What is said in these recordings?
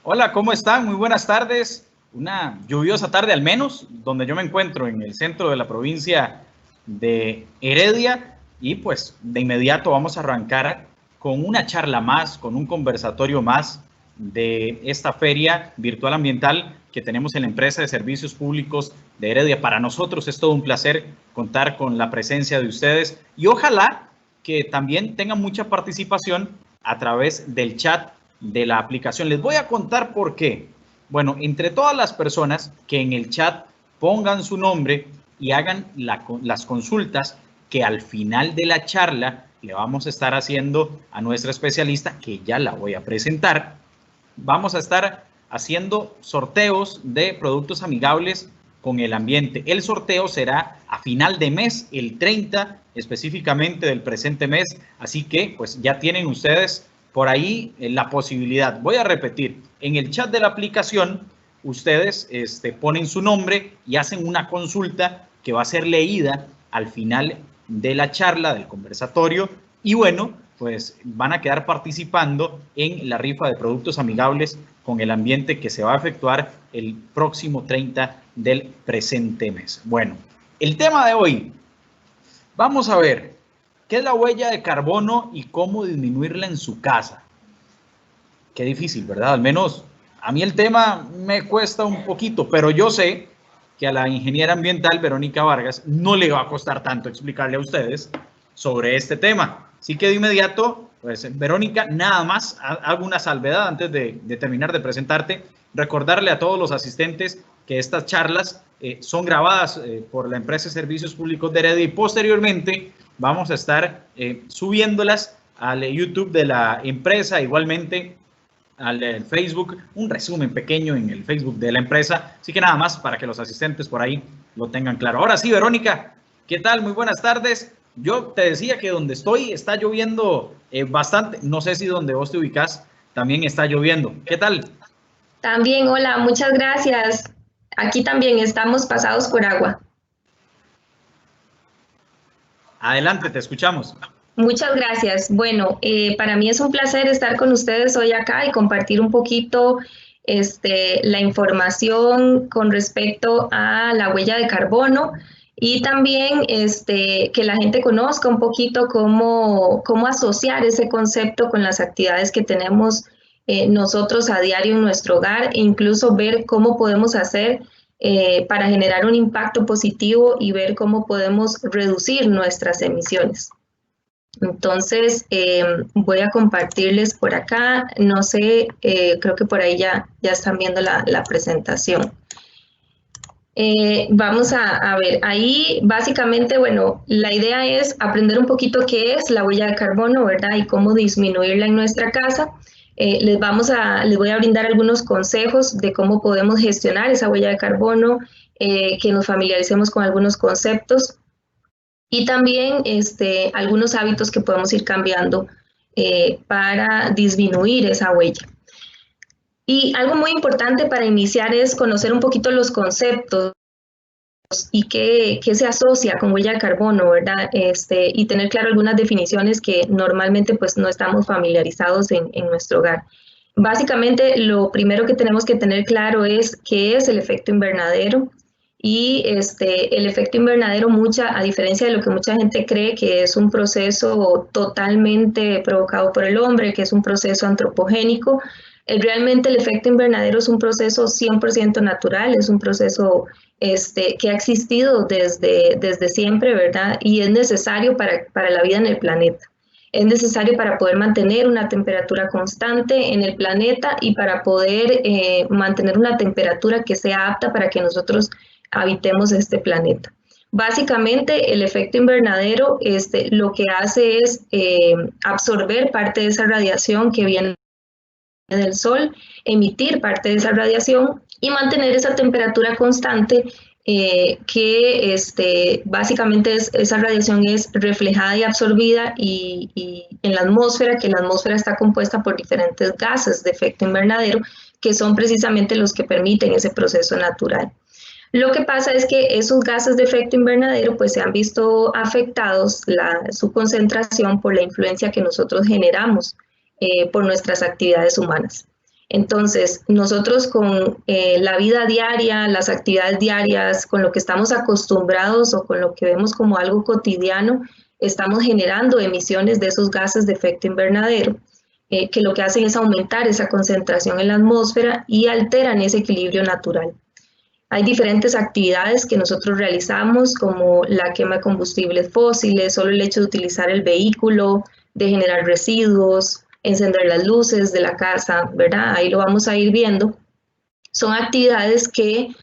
Hola, ¿cómo están? Muy buenas tardes. Una lluviosa tarde al menos, donde yo me encuentro en el centro de la provincia de Heredia y pues de inmediato vamos a arrancar con una charla más, con un conversatorio más de esta feria virtual ambiental que tenemos en la empresa de servicios públicos de Heredia. Para nosotros es todo un placer contar con la presencia de ustedes y ojalá que también tengan mucha participación a través del chat de la aplicación. Les voy a contar por qué. Bueno, entre todas las personas que en el chat pongan su nombre y hagan las consultas que al final de la charla le vamos a estar haciendo a nuestra especialista, que ya la voy a presentar, vamos a estar haciendo sorteos de productos amigables con el ambiente. El sorteo será a final de mes, el 30 específicamente del presente mes, así que pues ya tienen ustedes por ahí la posibilidad. Voy a repetir, en el chat de la aplicación ustedes ponen su nombre y hacen una consulta que va a ser leída al final de la charla, del conversatorio, y bueno, pues van a quedar participando en la rifa de productos amigables con el ambiente que se va a efectuar el próximo 30 del presente mes. Bueno, el tema de hoy, vamos a ver qué es la huella de carbono y cómo disminuirla en su casa. Qué difícil, ¿verdad? Al menos a mí el tema me cuesta un poquito, pero yo sé que a la ingeniera ambiental Verónica Vargas no le va a costar tanto explicarle a ustedes sobre este tema. Así que de inmediato, pues Verónica, nada más hago una salvedad antes de terminar de presentarte, recordarle a todos los asistentes que estas charlas son grabadas por la empresa de servicios públicos de Heredia y posteriormente vamos a estar subiéndolas al YouTube de la empresa, igualmente al Facebook, un resumen pequeño en el Facebook de la empresa, así que nada más para que los asistentes por ahí lo tengan claro. Ahora sí, Verónica, ¿qué tal? Muy buenas tardes. Yo te decía que donde estoy está lloviendo bastante, no sé si donde vos te ubicas también está lloviendo. ¿Qué tal? También, hola, muchas gracias. Aquí también estamos pasados por agua. Adelante, te escuchamos. Muchas gracias. Bueno, para mí es un placer estar con ustedes hoy acá y compartir un poquito la información con respecto a la huella de carbono y también que la gente conozca un poquito cómo asociar ese concepto con las actividades que tenemos nosotros a diario en nuestro hogar e incluso ver cómo podemos hacer para generar un impacto positivo y ver cómo podemos reducir nuestras emisiones. Entonces, voy a compartirles por acá, no sé, creo que por ahí ya están viendo la presentación. Vamos a ver, ahí básicamente, bueno, la idea es aprender un poquito qué es la huella de carbono, ¿verdad? Y cómo disminuirla en nuestra casa. Les voy a brindar algunos consejos de cómo podemos gestionar esa huella de carbono, que nos familiaricemos con algunos conceptos y también algunos hábitos que podemos ir cambiando para disminuir esa huella. Y algo muy importante para iniciar es conocer un poquito los conceptos y qué se asocia con huella de carbono, ¿verdad? Y tener claro algunas definiciones que normalmente pues no estamos familiarizados en nuestro hogar. Básicamente, lo primero que tenemos que tener claro es qué es el efecto invernadero, y el efecto invernadero, a diferencia de lo que mucha gente cree que es un proceso totalmente provocado por el hombre, que es un proceso antropogénico, realmente el efecto invernadero es un proceso 100% natural, es un proceso que ha existido desde siempre, ¿verdad? Y es necesario para la vida en el planeta. Es necesario para poder mantener una temperatura constante en el planeta y para poder mantener una temperatura que sea apta para que nosotros habitemos este planeta. Básicamente, el efecto invernadero lo que hace es absorber parte de esa radiación que viene del sol, emitir parte de esa radiación y mantener esa temperatura constante que básicamente esa radiación es reflejada y absorbida y en la atmósfera, que la atmósfera está compuesta por diferentes gases de efecto invernadero, que son precisamente los que permiten ese proceso natural. Lo que pasa es que esos gases de efecto invernadero pues se han visto afectados su concentración por la influencia que nosotros generamos por nuestras actividades humanas. Entonces, nosotros con la vida diaria, las actividades diarias, con lo que estamos acostumbrados o con lo que vemos como algo cotidiano, estamos generando emisiones de esos gases de efecto invernadero, que lo que hacen es aumentar esa concentración en la atmósfera y alteran ese equilibrio natural. Hay diferentes actividades que nosotros realizamos, como la quema de combustibles fósiles, solo el hecho de utilizar el vehículo, de generar residuos, encender las luces de la casa, ¿verdad? Ahí lo vamos a ir viendo. Son actividades que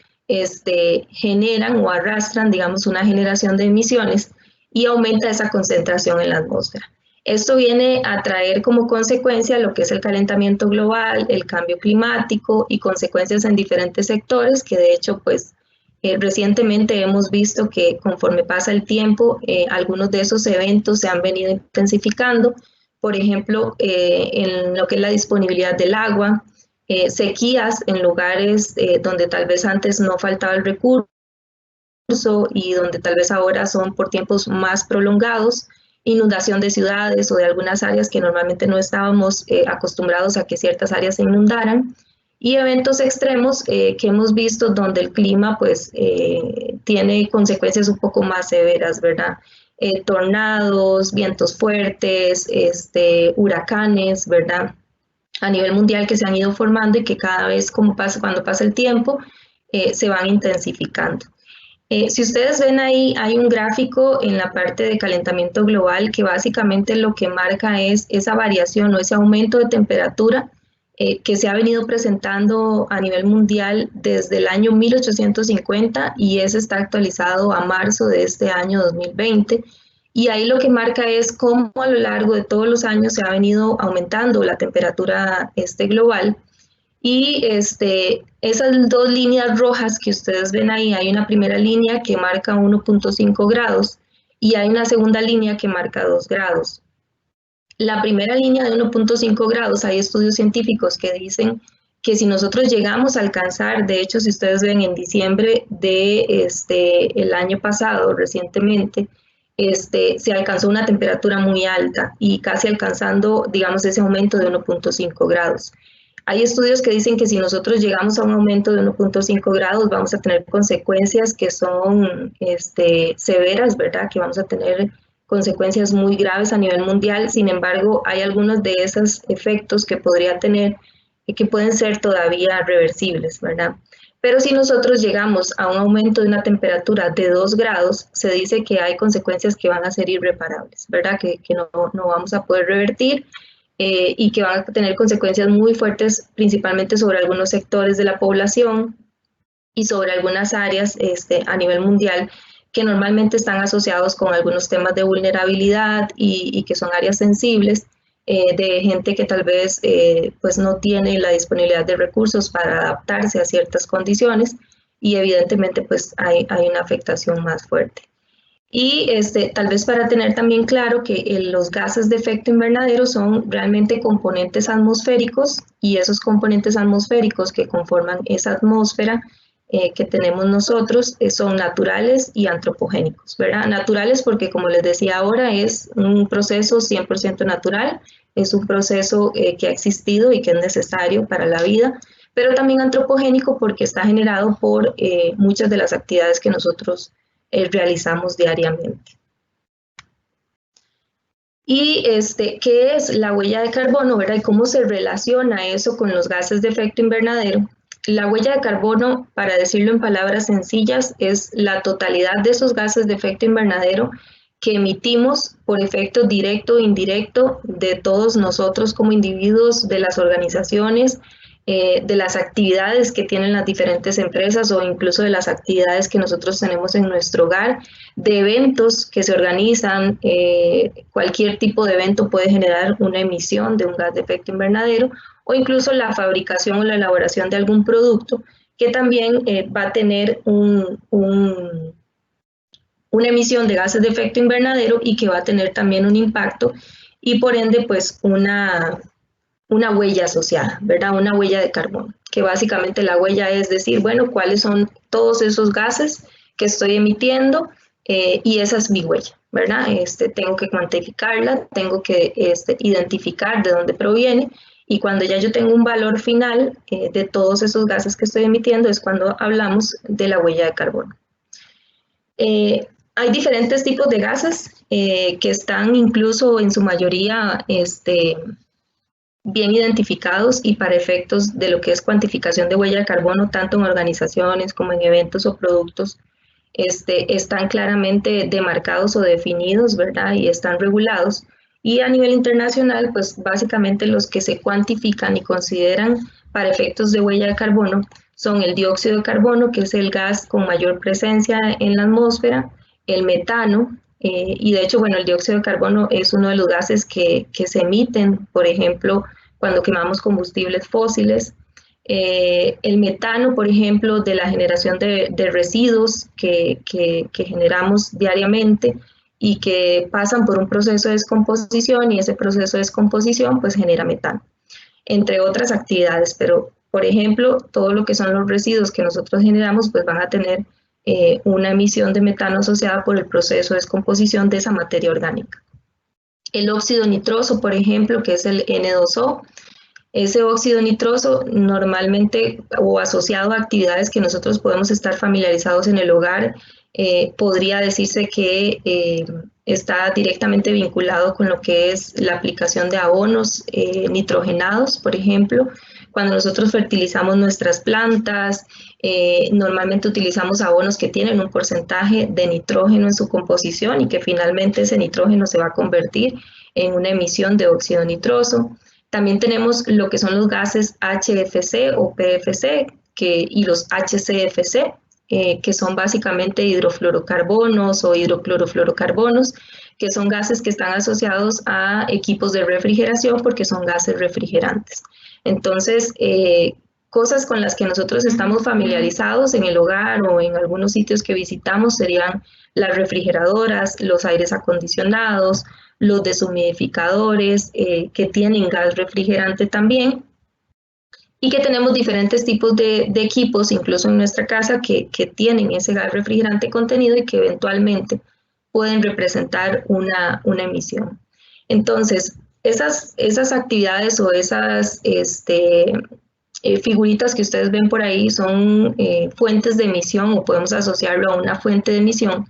generan o arrastran, digamos, una generación de emisiones y aumenta esa concentración en la atmósfera. Esto viene a traer como consecuencia lo que es el calentamiento global, el cambio climático y consecuencias en diferentes sectores que de hecho pues recientemente hemos visto que conforme pasa el tiempo algunos de esos eventos se han venido intensificando, por ejemplo en lo que es la disponibilidad del agua, sequías en lugares donde tal vez antes no faltaba el recurso y donde tal vez ahora son por tiempos más prolongados, inundación de ciudades o de algunas áreas que normalmente no estábamos acostumbrados a que ciertas áreas se inundaran, y eventos extremos que hemos visto donde el clima pues tiene consecuencias un poco más severas, ¿verdad? Tornados, vientos fuertes, huracanes, ¿verdad? A nivel mundial que se han ido formando y que cada vez cuando pasa el tiempo se van intensificando. Si ustedes ven ahí, hay un gráfico en la parte de calentamiento global que básicamente lo que marca es esa variación o ese aumento de temperatura que se ha venido presentando a nivel mundial desde el año 1850 y ese está actualizado a marzo de este año 2020. Y ahí lo que marca es cómo a lo largo de todos los años se ha venido aumentando la temperatura global. Y esas dos líneas rojas que ustedes ven ahí, hay una primera línea que marca 1.5 grados y hay una segunda línea que marca 2 grados. La primera línea de 1.5 grados, hay estudios científicos que dicen que si nosotros llegamos a alcanzar, de hecho si ustedes ven en diciembre de el año pasado, recientemente, se alcanzó una temperatura muy alta y casi alcanzando, digamos, ese aumento de 1.5 grados. Hay estudios que dicen que si nosotros llegamos a un aumento de 1.5 grados vamos a tener consecuencias que son severas, ¿verdad? Que vamos a tener consecuencias muy graves a nivel mundial. Sin embargo, hay algunos de esos efectos que podría tener y que pueden ser todavía reversibles, ¿verdad? Pero si nosotros llegamos a un aumento de una temperatura de 2 grados, se dice que hay consecuencias que van a ser irreparables, ¿verdad? Que no vamos a poder revertir. Y que van a tener consecuencias muy fuertes, principalmente sobre algunos sectores de la población y sobre algunas áreas a nivel mundial que normalmente están asociados con algunos temas de vulnerabilidad y que son áreas sensibles de gente que tal vez pues no tiene la disponibilidad de recursos para adaptarse a ciertas condiciones y evidentemente pues hay una afectación más fuerte. Y tal vez para tener también claro que los gases de efecto invernadero son realmente componentes atmosféricos y esos componentes atmosféricos que conforman esa atmósfera que tenemos nosotros son naturales y antropogénicos, ¿verdad? Naturales porque como les decía ahora es un proceso 100% natural, es un proceso que ha existido y que es necesario para la vida, pero también antropogénico porque está generado por muchas de las actividades que nosotros realizamos diariamente. Y ¿qué es la huella de carbono, verdad? ¿Y cómo se relaciona eso con los gases de efecto invernadero? La huella de carbono, para decirlo en palabras sencillas, es la totalidad de esos gases de efecto invernadero que emitimos por efecto directo o indirecto de todos nosotros como individuos, de las organizaciones, de las actividades que tienen las diferentes empresas o incluso de las actividades que nosotros tenemos en nuestro hogar, de eventos que se organizan, cualquier tipo de evento puede generar una emisión de un gas de efecto invernadero o incluso la fabricación o la elaboración de algún producto que también va a tener una emisión de gases de efecto invernadero y que va a tener también un impacto y por ende pues una huella asociada, ¿verdad? Una huella de carbono, que básicamente la huella es decir, bueno, cuáles son todos esos gases que estoy emitiendo y esa es mi huella, ¿verdad? Tengo que cuantificarla, tengo que identificar de dónde proviene y cuando ya yo tengo un valor final de todos esos gases que estoy emitiendo es cuando hablamos de la huella de carbono. Hay diferentes tipos de gases que están incluso en su mayoría bien identificados y para efectos de lo que es cuantificación de huella de carbono, tanto en organizaciones como en eventos o productos, están claramente demarcados o definidos, ¿verdad? Y están regulados. Y a nivel internacional, pues básicamente los que se cuantifican y consideran para efectos de huella de carbono son el dióxido de carbono, que es el gas con mayor presencia en la atmósfera, el metano, y de hecho, bueno, el dióxido de carbono es uno de los gases que se emiten, por ejemplo, cuando quemamos combustibles fósiles. El metano, por ejemplo, de la generación de residuos que generamos diariamente y que pasan por un proceso de descomposición y ese proceso de descomposición pues genera metano, entre otras actividades, pero por ejemplo, todo lo que son los residuos que nosotros generamos pues van a tener una emisión de metano asociada por el proceso de descomposición de esa materia orgánica. El óxido nitroso, por ejemplo, que es el N2O, ese óxido nitroso normalmente o asociado a actividades que nosotros podemos estar familiarizados en el hogar, podría decirse que está directamente vinculado con lo que es la aplicación de abonos nitrogenados, por ejemplo. Cuando nosotros fertilizamos nuestras plantas, normalmente utilizamos abonos que tienen un porcentaje de nitrógeno en su composición y que finalmente ese nitrógeno se va a convertir en una emisión de óxido nitroso. También tenemos lo que son los gases HFC o PFC y los HCFC, que son básicamente hidrofluorocarbonos o hidroclorofluorocarbonos, que son gases que están asociados a equipos de refrigeración porque son gases refrigerantes. Entonces, cosas con las que nosotros estamos familiarizados en el hogar o en algunos sitios que visitamos serían las refrigeradoras, los aires acondicionados, los deshumidificadores que tienen gas refrigerante también, y que tenemos diferentes tipos de equipos, incluso en nuestra casa, que tienen ese gas refrigerante contenido y que eventualmente pueden representar una emisión. Entonces, esas actividades o esas figuritas que ustedes ven por ahí son fuentes de emisión o podemos asociarlo a una fuente de emisión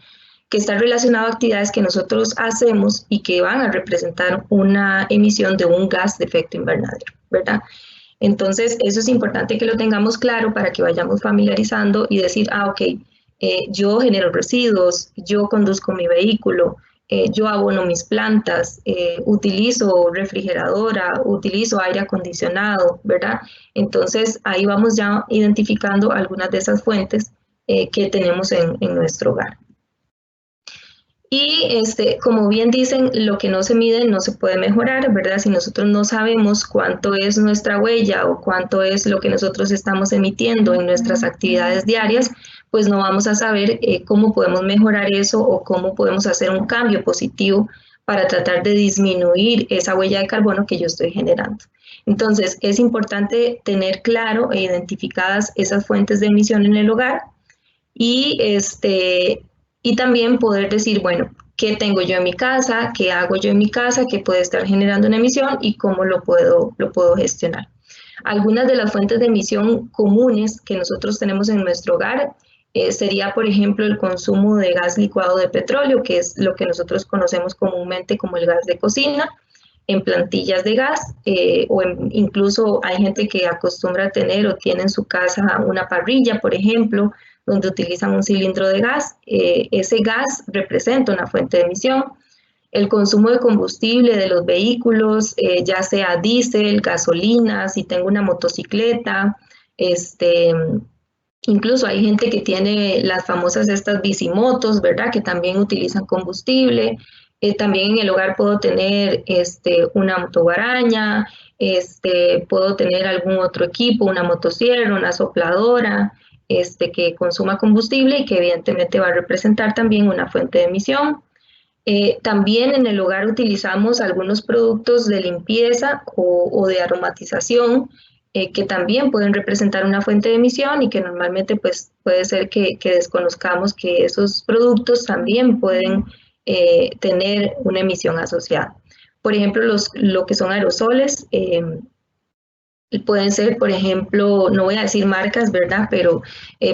que está relacionado a actividades que nosotros hacemos y que van a representar una emisión de un gas de efecto invernadero, ¿verdad? Entonces, eso es importante que lo tengamos claro para que vayamos familiarizando y decir, ok, yo genero residuos, yo conduzco mi vehículo, yo abono mis plantas, utilizo refrigeradora, utilizo aire acondicionado, ¿verdad? Entonces, ahí vamos ya identificando algunas de esas fuentes que tenemos en nuestro hogar. Y como bien dicen, lo que no se mide no se puede mejorar, ¿verdad? Si nosotros no sabemos cuánto es nuestra huella o cuánto es lo que nosotros estamos emitiendo en nuestras actividades diarias, pues no vamos a saber cómo podemos mejorar eso o cómo podemos hacer un cambio positivo para tratar de disminuir esa huella de carbono que yo estoy generando. Entonces, es importante tener claro e identificadas esas fuentes de emisión en el hogar y también poder decir, bueno, ¿qué tengo yo en mi casa? ¿Qué hago yo en mi casa? ¿Qué puede estar generando una emisión? ¿Y cómo lo puedo gestionar? Algunas de las fuentes de emisión comunes que nosotros tenemos en nuestro hogar sería, por ejemplo, el consumo de gas licuado de petróleo, que es lo que nosotros conocemos comúnmente como el gas de cocina, en plantillas de gas, incluso hay gente que acostumbra a tener o tiene en su casa una parrilla, por ejemplo, donde utilizan un cilindro de gas. Ese gas representa una fuente de emisión. El consumo de combustible de los vehículos, ya sea diésel, gasolina, si tengo una motocicleta, incluso hay gente que tiene las famosas estas bicimotos, ¿verdad? Que también utilizan combustible. También en el hogar puedo tener una motoguaraña, puedo tener algún otro equipo, una motosierra, una sopladora, que consuma combustible y que evidentemente va a representar también una fuente de emisión. También en el hogar utilizamos algunos productos de limpieza o de aromatización que también pueden representar una fuente de emisión y que normalmente pues, puede ser que desconozcamos que esos productos también pueden tener una emisión asociada. Por ejemplo, lo que son aerosoles, Pueden ser, por ejemplo, no voy a decir marcas, ¿verdad? Pero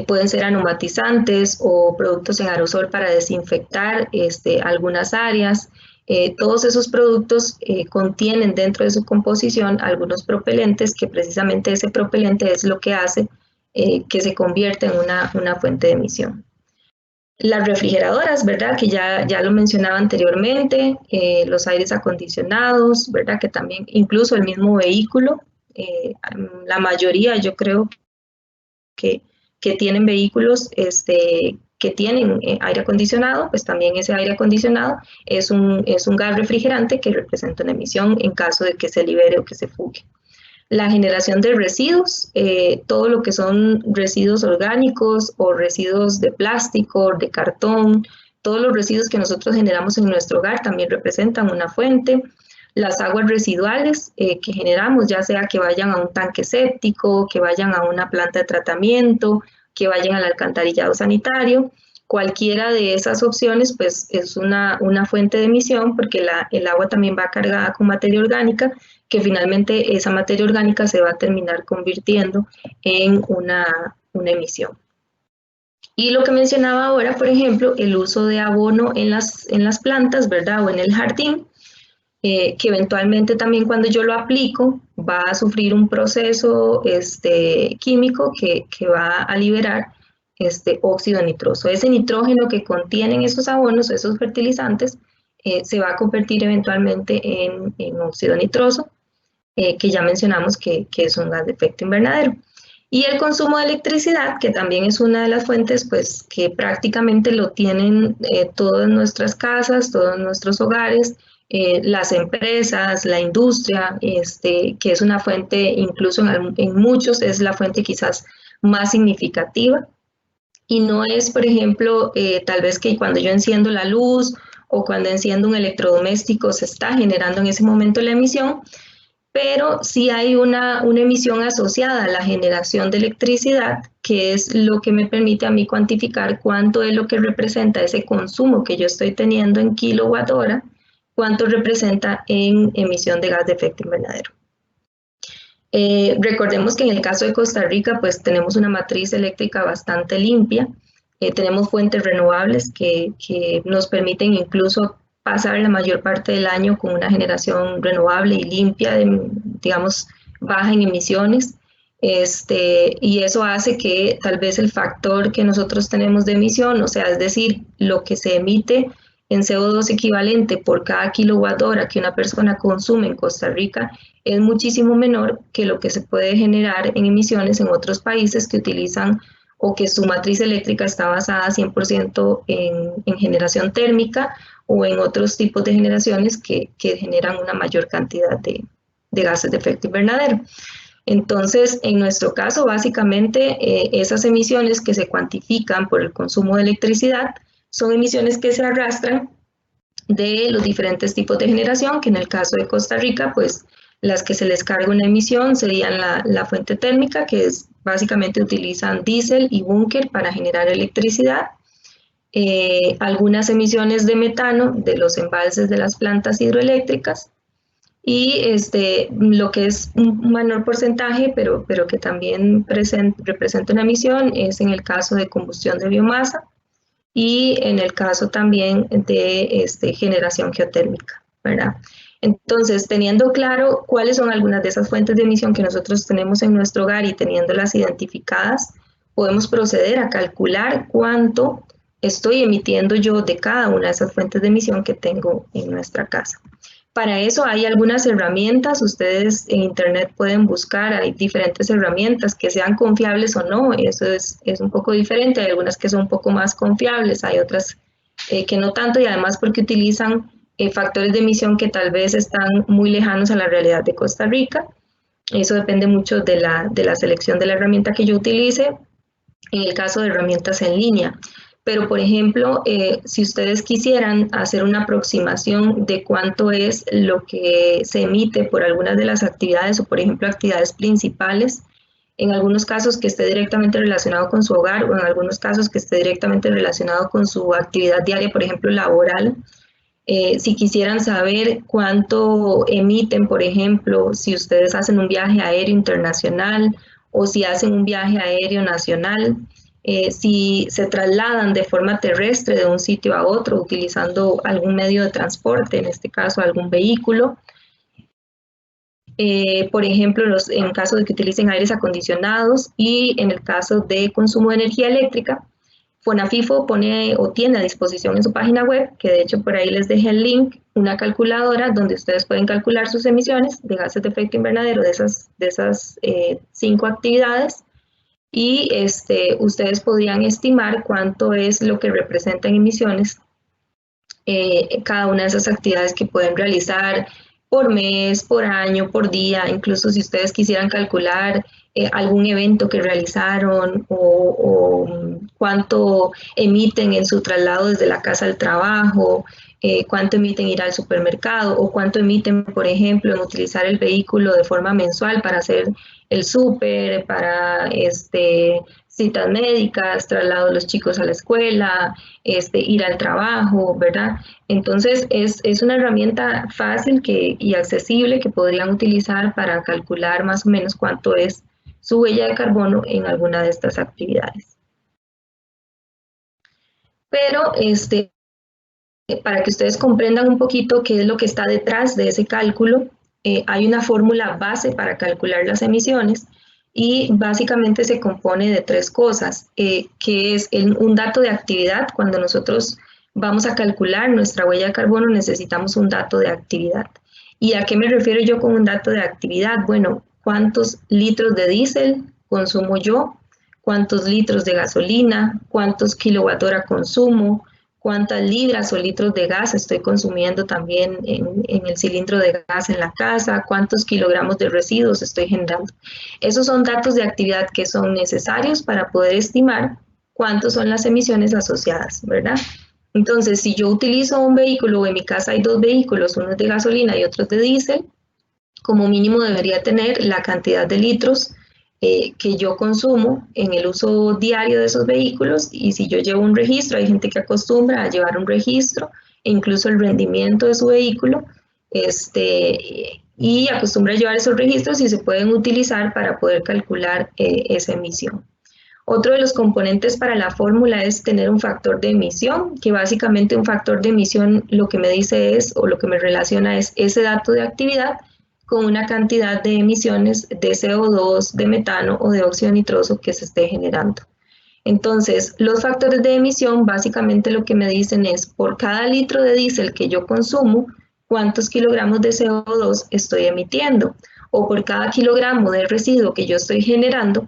pueden ser aromatizantes o productos en aerosol para desinfectar algunas áreas. Todos esos productos contienen dentro de su composición algunos propelentes, que precisamente ese propelente es lo que hace que se convierta en una fuente de emisión. Las refrigeradoras, ¿verdad? Que ya lo mencionaba anteriormente, los aires acondicionados, ¿verdad? Que también, incluso el mismo vehículo, la mayoría yo creo que, que tienen vehículos que tienen aire acondicionado, pues también ese aire acondicionado es un gas refrigerante que representa una emisión en caso de que se libere o que se fugue. La generación de residuos, todo lo que son residuos orgánicos o residuos de plástico, de cartón, todos los residuos que nosotros generamos en nuestro hogar también representan una fuente. Las aguas residuales que generamos, ya sea que vayan a un tanque séptico, que vayan a una planta de tratamiento, que vayan al alcantarillado sanitario, cualquiera de esas opciones pues es una fuente de emisión, porque el agua también va cargada con materia orgánica, que finalmente esa materia orgánica se va a terminar convirtiendo en una emisión. Y lo que mencionaba ahora, por ejemplo, el uso de abono en las plantas, ¿verdad? O en el jardín, que eventualmente también cuando yo lo aplico va a sufrir un proceso químico que va a liberar óxido nitroso. Ese nitrógeno que contienen esos abonos, esos fertilizantes, se va a convertir eventualmente en óxido nitroso, que ya mencionamos que es un gas de efecto invernadero. Y el consumo de electricidad, que también es una de las fuentes, pues que prácticamente lo tienen todas nuestras casas, todos nuestros hogares, las empresas, la industria, que es una fuente, incluso en muchos, es la fuente quizás más significativa. Y no es, por ejemplo, tal vez que cuando yo enciendo la luz o cuando enciendo un electrodoméstico se está generando en ese momento la emisión, pero sí hay una emisión asociada a la generación de electricidad, que es lo que me permite a mí cuantificar cuánto es lo que representa ese consumo que yo estoy teniendo en kilowatt hora, cuánto representa en emisión de gas de efecto invernadero. Recordemos que en el caso de Costa Rica, pues tenemos una matriz eléctrica bastante limpia, tenemos fuentes renovables que nos permiten incluso pasar la mayor parte del año con una generación renovable y limpia, digamos, baja en emisiones. Y eso hace que tal vez el factor que nosotros tenemos de emisión, o sea, es decir, lo que se emite en CO2 equivalente por cada kilowatt hora que una persona consume en Costa Rica, es muchísimo menor que lo que se puede generar en emisiones en otros países que utilizan o que su matriz eléctrica está basada 100% en generación térmica o en otros tipos de generaciones que generan una mayor cantidad de gases de efecto invernadero. Entonces, en nuestro caso, básicamente, esas emisiones que se cuantifican por el consumo de electricidad son emisiones que se arrastran de los diferentes tipos de generación, que en el caso de Costa Rica, pues las que se les carga una emisión serían la fuente térmica, que es básicamente utilizan diésel y búnker para generar electricidad. Algunas emisiones de metano de los embalses de las plantas hidroeléctricas y lo que es un menor porcentaje, pero que también representa una emisión, es en el caso de combustión de biomasa y en el caso también de generación geotérmica, ¿verdad? Entonces, teniendo claro cuáles son algunas de esas fuentes de emisión que nosotros tenemos en nuestro hogar y teniéndolas identificadas, podemos proceder a calcular cuánto estoy emitiendo yo de cada una de esas fuentes de emisión que tengo en nuestra casa. Para eso hay algunas herramientas, ustedes en internet pueden buscar, hay diferentes herramientas que sean confiables o no, eso es un poco diferente, hay algunas que son un poco más confiables, hay otras que no tanto y además porque utilizan factores de emisión que tal vez están muy lejanos a la realidad de Costa Rica. Eso depende mucho de la selección de la herramienta que yo utilice, en el caso de herramientas en línea. Pero, por ejemplo, si ustedes quisieran hacer una aproximación de cuánto es lo que se emite por algunas de las actividades o, por ejemplo, actividades principales, en algunos casos que esté directamente relacionado con su hogar o en algunos casos que esté directamente relacionado con su actividad diaria, por ejemplo, laboral, Si quisieran saber cuánto emiten, por ejemplo, si ustedes hacen un viaje aéreo internacional o si hacen un viaje aéreo nacional, si se trasladan de forma terrestre de un sitio a otro utilizando algún medio de transporte, en este caso algún vehículo. Por ejemplo, en caso de que utilicen aires acondicionados y en el caso de consumo de energía eléctrica, FONAFIFO pone o tiene a disposición en su página web, que de hecho por ahí les dejé el link, una calculadora donde ustedes pueden calcular sus emisiones de gases de efecto invernadero de esas 5 actividades y ustedes podrían estimar cuánto es lo que representan emisiones cada una de esas actividades que pueden realizar por mes, por año, por día, incluso si ustedes quisieran calcular algún evento que realizaron o cuánto emiten en su traslado desde la casa al trabajo, cuánto emiten ir al supermercado o cuánto emiten, por ejemplo, en utilizar el vehículo de forma mensual para hacer el súper, para citas médicas, traslado de los chicos a la escuela, ir al trabajo, ¿verdad? Entonces es una herramienta fácil y accesible que podrían utilizar para calcular más o menos cuánto es su huella de carbono en alguna de estas actividades. Pero para que ustedes comprendan un poquito qué es lo que está detrás de ese cálculo, hay una fórmula base para calcular las emisiones y básicamente se compone de 3 cosas, que es un dato de actividad. Cuando nosotros vamos a calcular nuestra huella de carbono necesitamos un dato de actividad. ¿Y a qué me refiero yo con un dato de actividad? Bueno, ¿cuántos litros de diésel consumo yo? ¿Cuántos litros de gasolina? ¿Cuántos kilowatt-hora consumo? ¿Cuántas libras o litros de gas estoy consumiendo también en el cilindro de gas en la casa? ¿Cuántos kilogramos de residuos estoy generando? Esos son datos de actividad que son necesarios para poder estimar cuántos son las emisiones asociadas, ¿verdad? Entonces, si yo utilizo un vehículo o en mi casa hay 2 vehículos, uno de gasolina y otro de diésel, como mínimo debería tener la cantidad de litros que yo consumo en el uso diario de esos vehículos, y si yo llevo un registro, hay gente que acostumbra a llevar un registro e incluso el rendimiento de su vehículo, y acostumbra a llevar esos registros y se pueden utilizar para poder calcular esa emisión. Otro de los componentes para la fórmula es tener un factor de emisión, que básicamente un factor de emisión lo que me dice es, o lo que me relaciona es ese dato de actividad con una cantidad de emisiones de CO2, de metano o de óxido nitroso que se esté generando. Entonces, los factores de emisión básicamente lo que me dicen es, por cada litro de diésel que yo consumo, cuántos kilogramos de CO2 estoy emitiendo, o por cada kilogramo de residuo que yo estoy generando,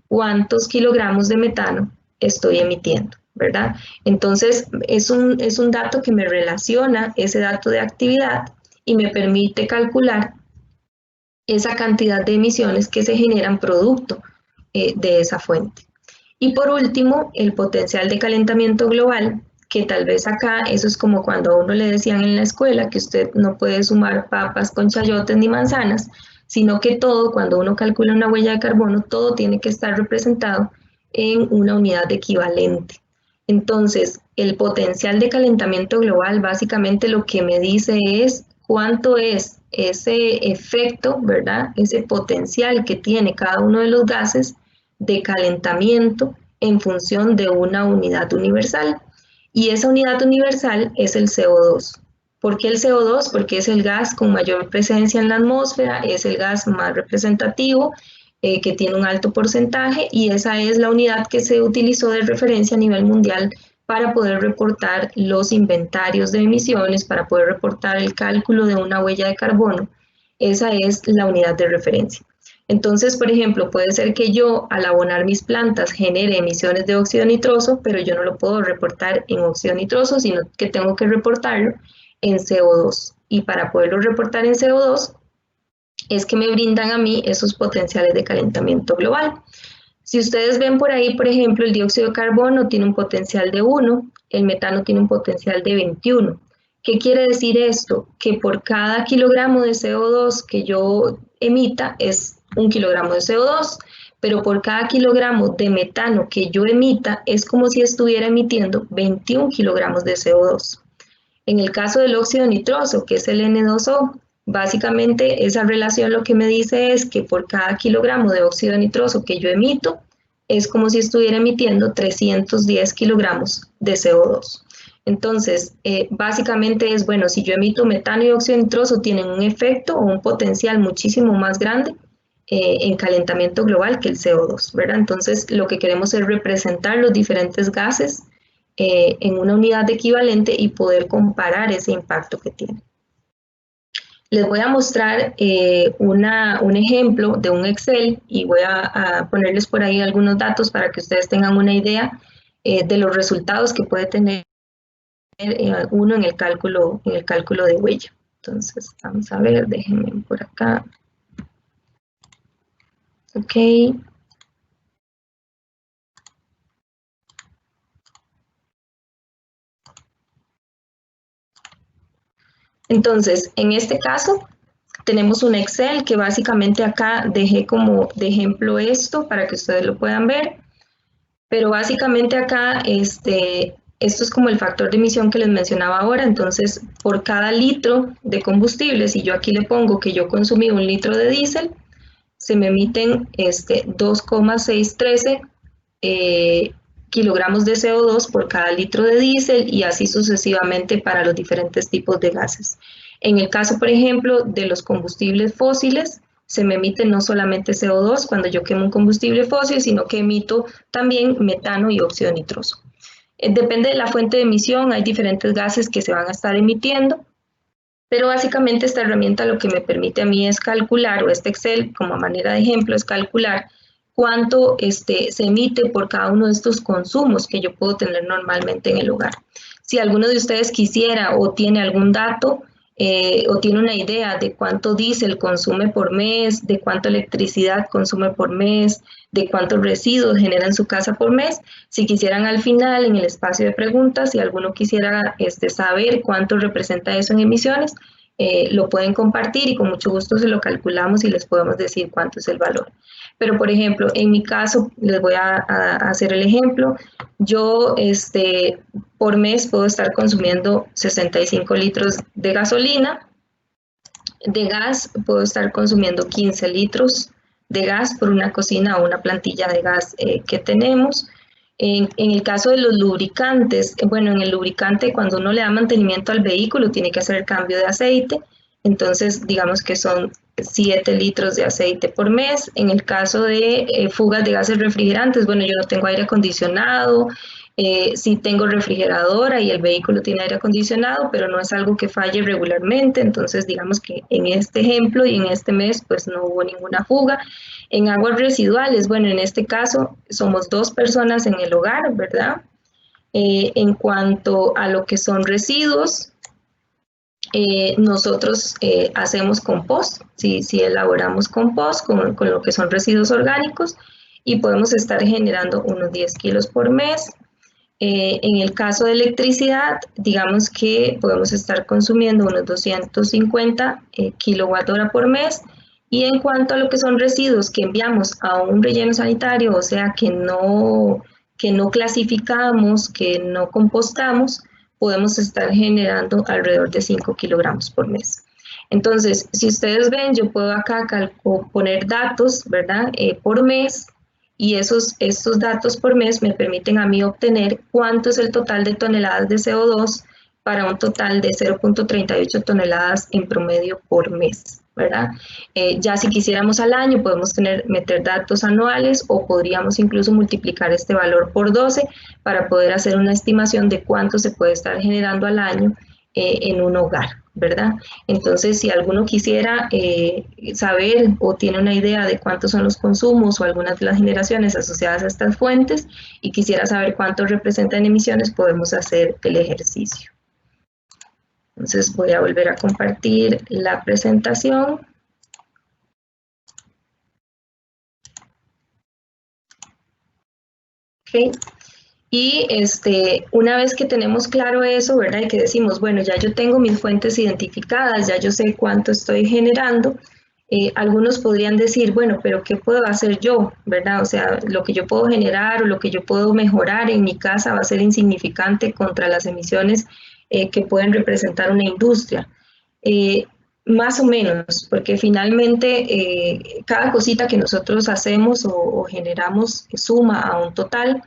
cuántos kilogramos de metano estoy emitiendo, ¿verdad? Entonces, es un dato que me relaciona ese dato de actividad y me permite calcular esa cantidad de emisiones que se generan producto de esa fuente. Y por último, el potencial de calentamiento global, que tal vez acá, eso es como cuando a uno le decían en la escuela que usted no puede sumar papas con chayotes ni manzanas, sino que todo, cuando uno calcula una huella de carbono, todo tiene que estar representado en una unidad equivalente. Entonces, el potencial de calentamiento global básicamente lo que me dice es cuánto es ese efecto, ¿verdad? Ese potencial que tiene cada uno de los gases de calentamiento en función de una unidad universal. Y esa unidad universal es el CO2. ¿Por qué el CO2? Porque es el gas con mayor presencia en la atmósfera, es el gas más representativo, que tiene un alto porcentaje, y esa es la unidad que se utilizó de referencia a nivel mundial para poder reportar los inventarios de emisiones, para poder reportar el cálculo de una huella de carbono. Esa es la unidad de referencia. Entonces, por ejemplo, puede ser que yo al abonar mis plantas genere emisiones de óxido nitroso, pero yo no lo puedo reportar en óxido nitroso, sino que tengo que reportarlo en CO2. Y para poderlo reportar en CO2 es que me brindan a mí esos potenciales de calentamiento global. Si ustedes ven por ahí, por ejemplo, el dióxido de carbono tiene un potencial de 1, el metano tiene un potencial de 21. ¿Qué quiere decir esto? Que por cada kilogramo de CO2 que yo emita es 1 kilogramo de CO2, pero por cada kilogramo de metano que yo emita es como si estuviera emitiendo 21 kilogramos de CO2. En el caso del óxido nitroso, que es el N2O, básicamente esa relación lo que me dice es que por cada kilogramo de óxido nitroso que yo emito, es como si estuviera emitiendo 310 kilogramos de CO2. Entonces, básicamente es, bueno, si yo emito metano y óxido nitroso, tienen un efecto o un potencial muchísimo más grande en calentamiento global que el CO2, ¿verdad? Entonces, lo que queremos es representar los diferentes gases en una unidad equivalente y poder comparar ese impacto que tiene. Les voy a mostrar un ejemplo de un Excel y voy a ponerles por ahí algunos datos para que ustedes tengan una idea de los resultados que puede tener uno en el cálculo de huella. Entonces, vamos a ver, déjenme por acá. Ok. Entonces, en este caso, tenemos un Excel que básicamente acá dejé como de ejemplo esto para que ustedes lo puedan ver. Pero básicamente acá, esto es como el factor de emisión que les mencionaba ahora. Entonces, por cada litro de combustible, si yo aquí le pongo que yo consumí 1 litro de diésel, se me emiten 2,613 kilogramos de CO2 por cada litro de diésel y así sucesivamente para los diferentes tipos de gases. En el caso, por ejemplo, de los combustibles fósiles, se me emite no solamente CO2 cuando yo quemo un combustible fósil, sino que emito también metano y óxido nitroso. Depende de la fuente de emisión, hay diferentes gases que se van a estar emitiendo, pero básicamente esta herramienta lo que me permite a mí es calcular, o este Excel como manera de ejemplo es calcular cuánto se emite por cada uno de estos consumos que yo puedo tener normalmente en el hogar. Si alguno de ustedes quisiera o tiene algún dato o tiene una idea de cuánto diésel consume por mes, de cuánta electricidad consume por mes, de cuántos residuos genera en su casa por mes, si quisieran al final en el espacio de preguntas, si alguno quisiera saber cuánto representa eso en emisiones, lo pueden compartir y con mucho gusto se lo calculamos y les podemos decir cuánto es el valor. Pero, por ejemplo, en mi caso, les voy a hacer el ejemplo, yo por mes puedo estar consumiendo 65 litros de gasolina, de gas puedo estar consumiendo 15 litros de gas por una cocina o una plantilla de gas que tenemos. En el caso de los lubricantes, bueno, en el lubricante cuando uno le da mantenimiento al vehículo tiene que hacer el cambio de aceite, entonces digamos que son 7 litros de aceite por mes. En el caso de fugas de gases refrigerantes, bueno, yo no tengo aire acondicionado, sí tengo refrigeradora y el vehículo tiene aire acondicionado, pero no es algo que falle regularmente, entonces digamos que en este ejemplo y en este mes pues no hubo ninguna fuga. En aguas residuales, bueno, en este caso somos 2 personas en el hogar, ¿verdad? En cuanto a lo que son residuos, nosotros hacemos compost, si elaboramos compost con lo que son residuos orgánicos y podemos estar generando unos 10 kilos por mes. En el caso de electricidad, digamos que podemos estar consumiendo unos 250 kilowatt hora por mes. Y en cuanto a lo que son residuos que enviamos a un relleno sanitario, o sea, que no clasificamos, que no compostamos, podemos estar generando alrededor de 5 kilogramos por mes. Entonces, si ustedes ven, yo puedo acá poner datos, ¿verdad? Por mes, y estos datos por mes me permiten a mí obtener cuánto es el total de toneladas de CO2 para un total de 0.38 toneladas en promedio por mes, ¿verdad? Ya si quisiéramos al año podemos meter datos anuales o podríamos incluso multiplicar este valor por 12 para poder hacer una estimación de cuánto se puede estar generando al año en un hogar, ¿verdad? Entonces, si alguno quisiera saber o tiene una idea de cuántos son los consumos o algunas de las generaciones asociadas a estas fuentes y quisiera saber cuánto representan emisiones, podemos hacer el ejercicio. Entonces voy a volver a compartir la presentación. Okay. Y una vez que tenemos claro eso, ¿verdad? Y que decimos, bueno, ya yo tengo mis fuentes identificadas, ya yo sé cuánto estoy generando, algunos podrían decir, bueno, pero ¿qué puedo hacer yo? ¿Verdad? O sea, lo que yo puedo generar o lo que yo puedo mejorar en mi casa va a ser insignificante contra las emisiones que pueden representar una industria. Más o menos, porque finalmente cada cosita que nosotros hacemos o generamos suma a un total.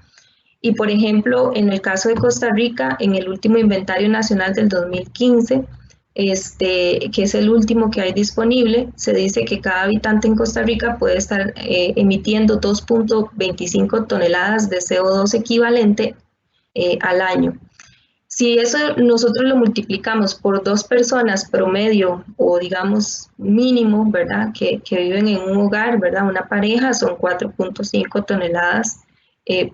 Y por ejemplo, en el caso de Costa Rica, en el último inventario nacional del 2015, que es el último que hay disponible, se dice que cada habitante en Costa Rica puede estar emitiendo 2.25 toneladas de CO2 equivalente al año. Si eso nosotros lo multiplicamos por 2 personas promedio o digamos mínimo, ¿verdad? Que viven en un hogar, ¿verdad? Una pareja, son 4.5 toneladas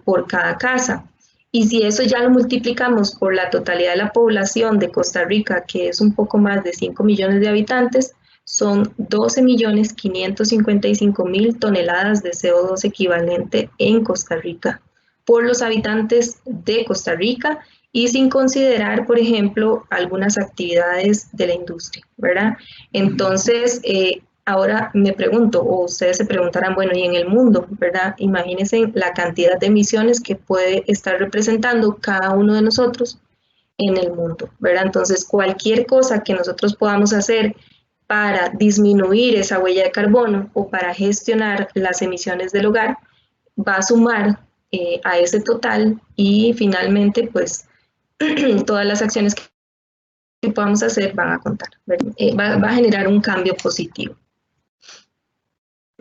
por cada casa. Y si eso ya lo multiplicamos por la totalidad de la población de Costa Rica, que es un poco más de 5 millones de habitantes, son 12.555.000 toneladas de CO2 equivalente en Costa Rica por los habitantes de Costa Rica, y sin considerar, por ejemplo, algunas actividades de la industria, ¿verdad? Entonces, ahora me pregunto, o ustedes se preguntarán, bueno, y en el mundo, ¿verdad? Imagínense la cantidad de emisiones que puede estar representando cada uno de nosotros en el mundo, ¿verdad? Entonces, cualquier cosa que nosotros podamos hacer para disminuir esa huella de carbono o para gestionar las emisiones del hogar va a sumar a ese total, y finalmente, pues, todas las acciones que podamos hacer van a contar, va a generar un cambio positivo.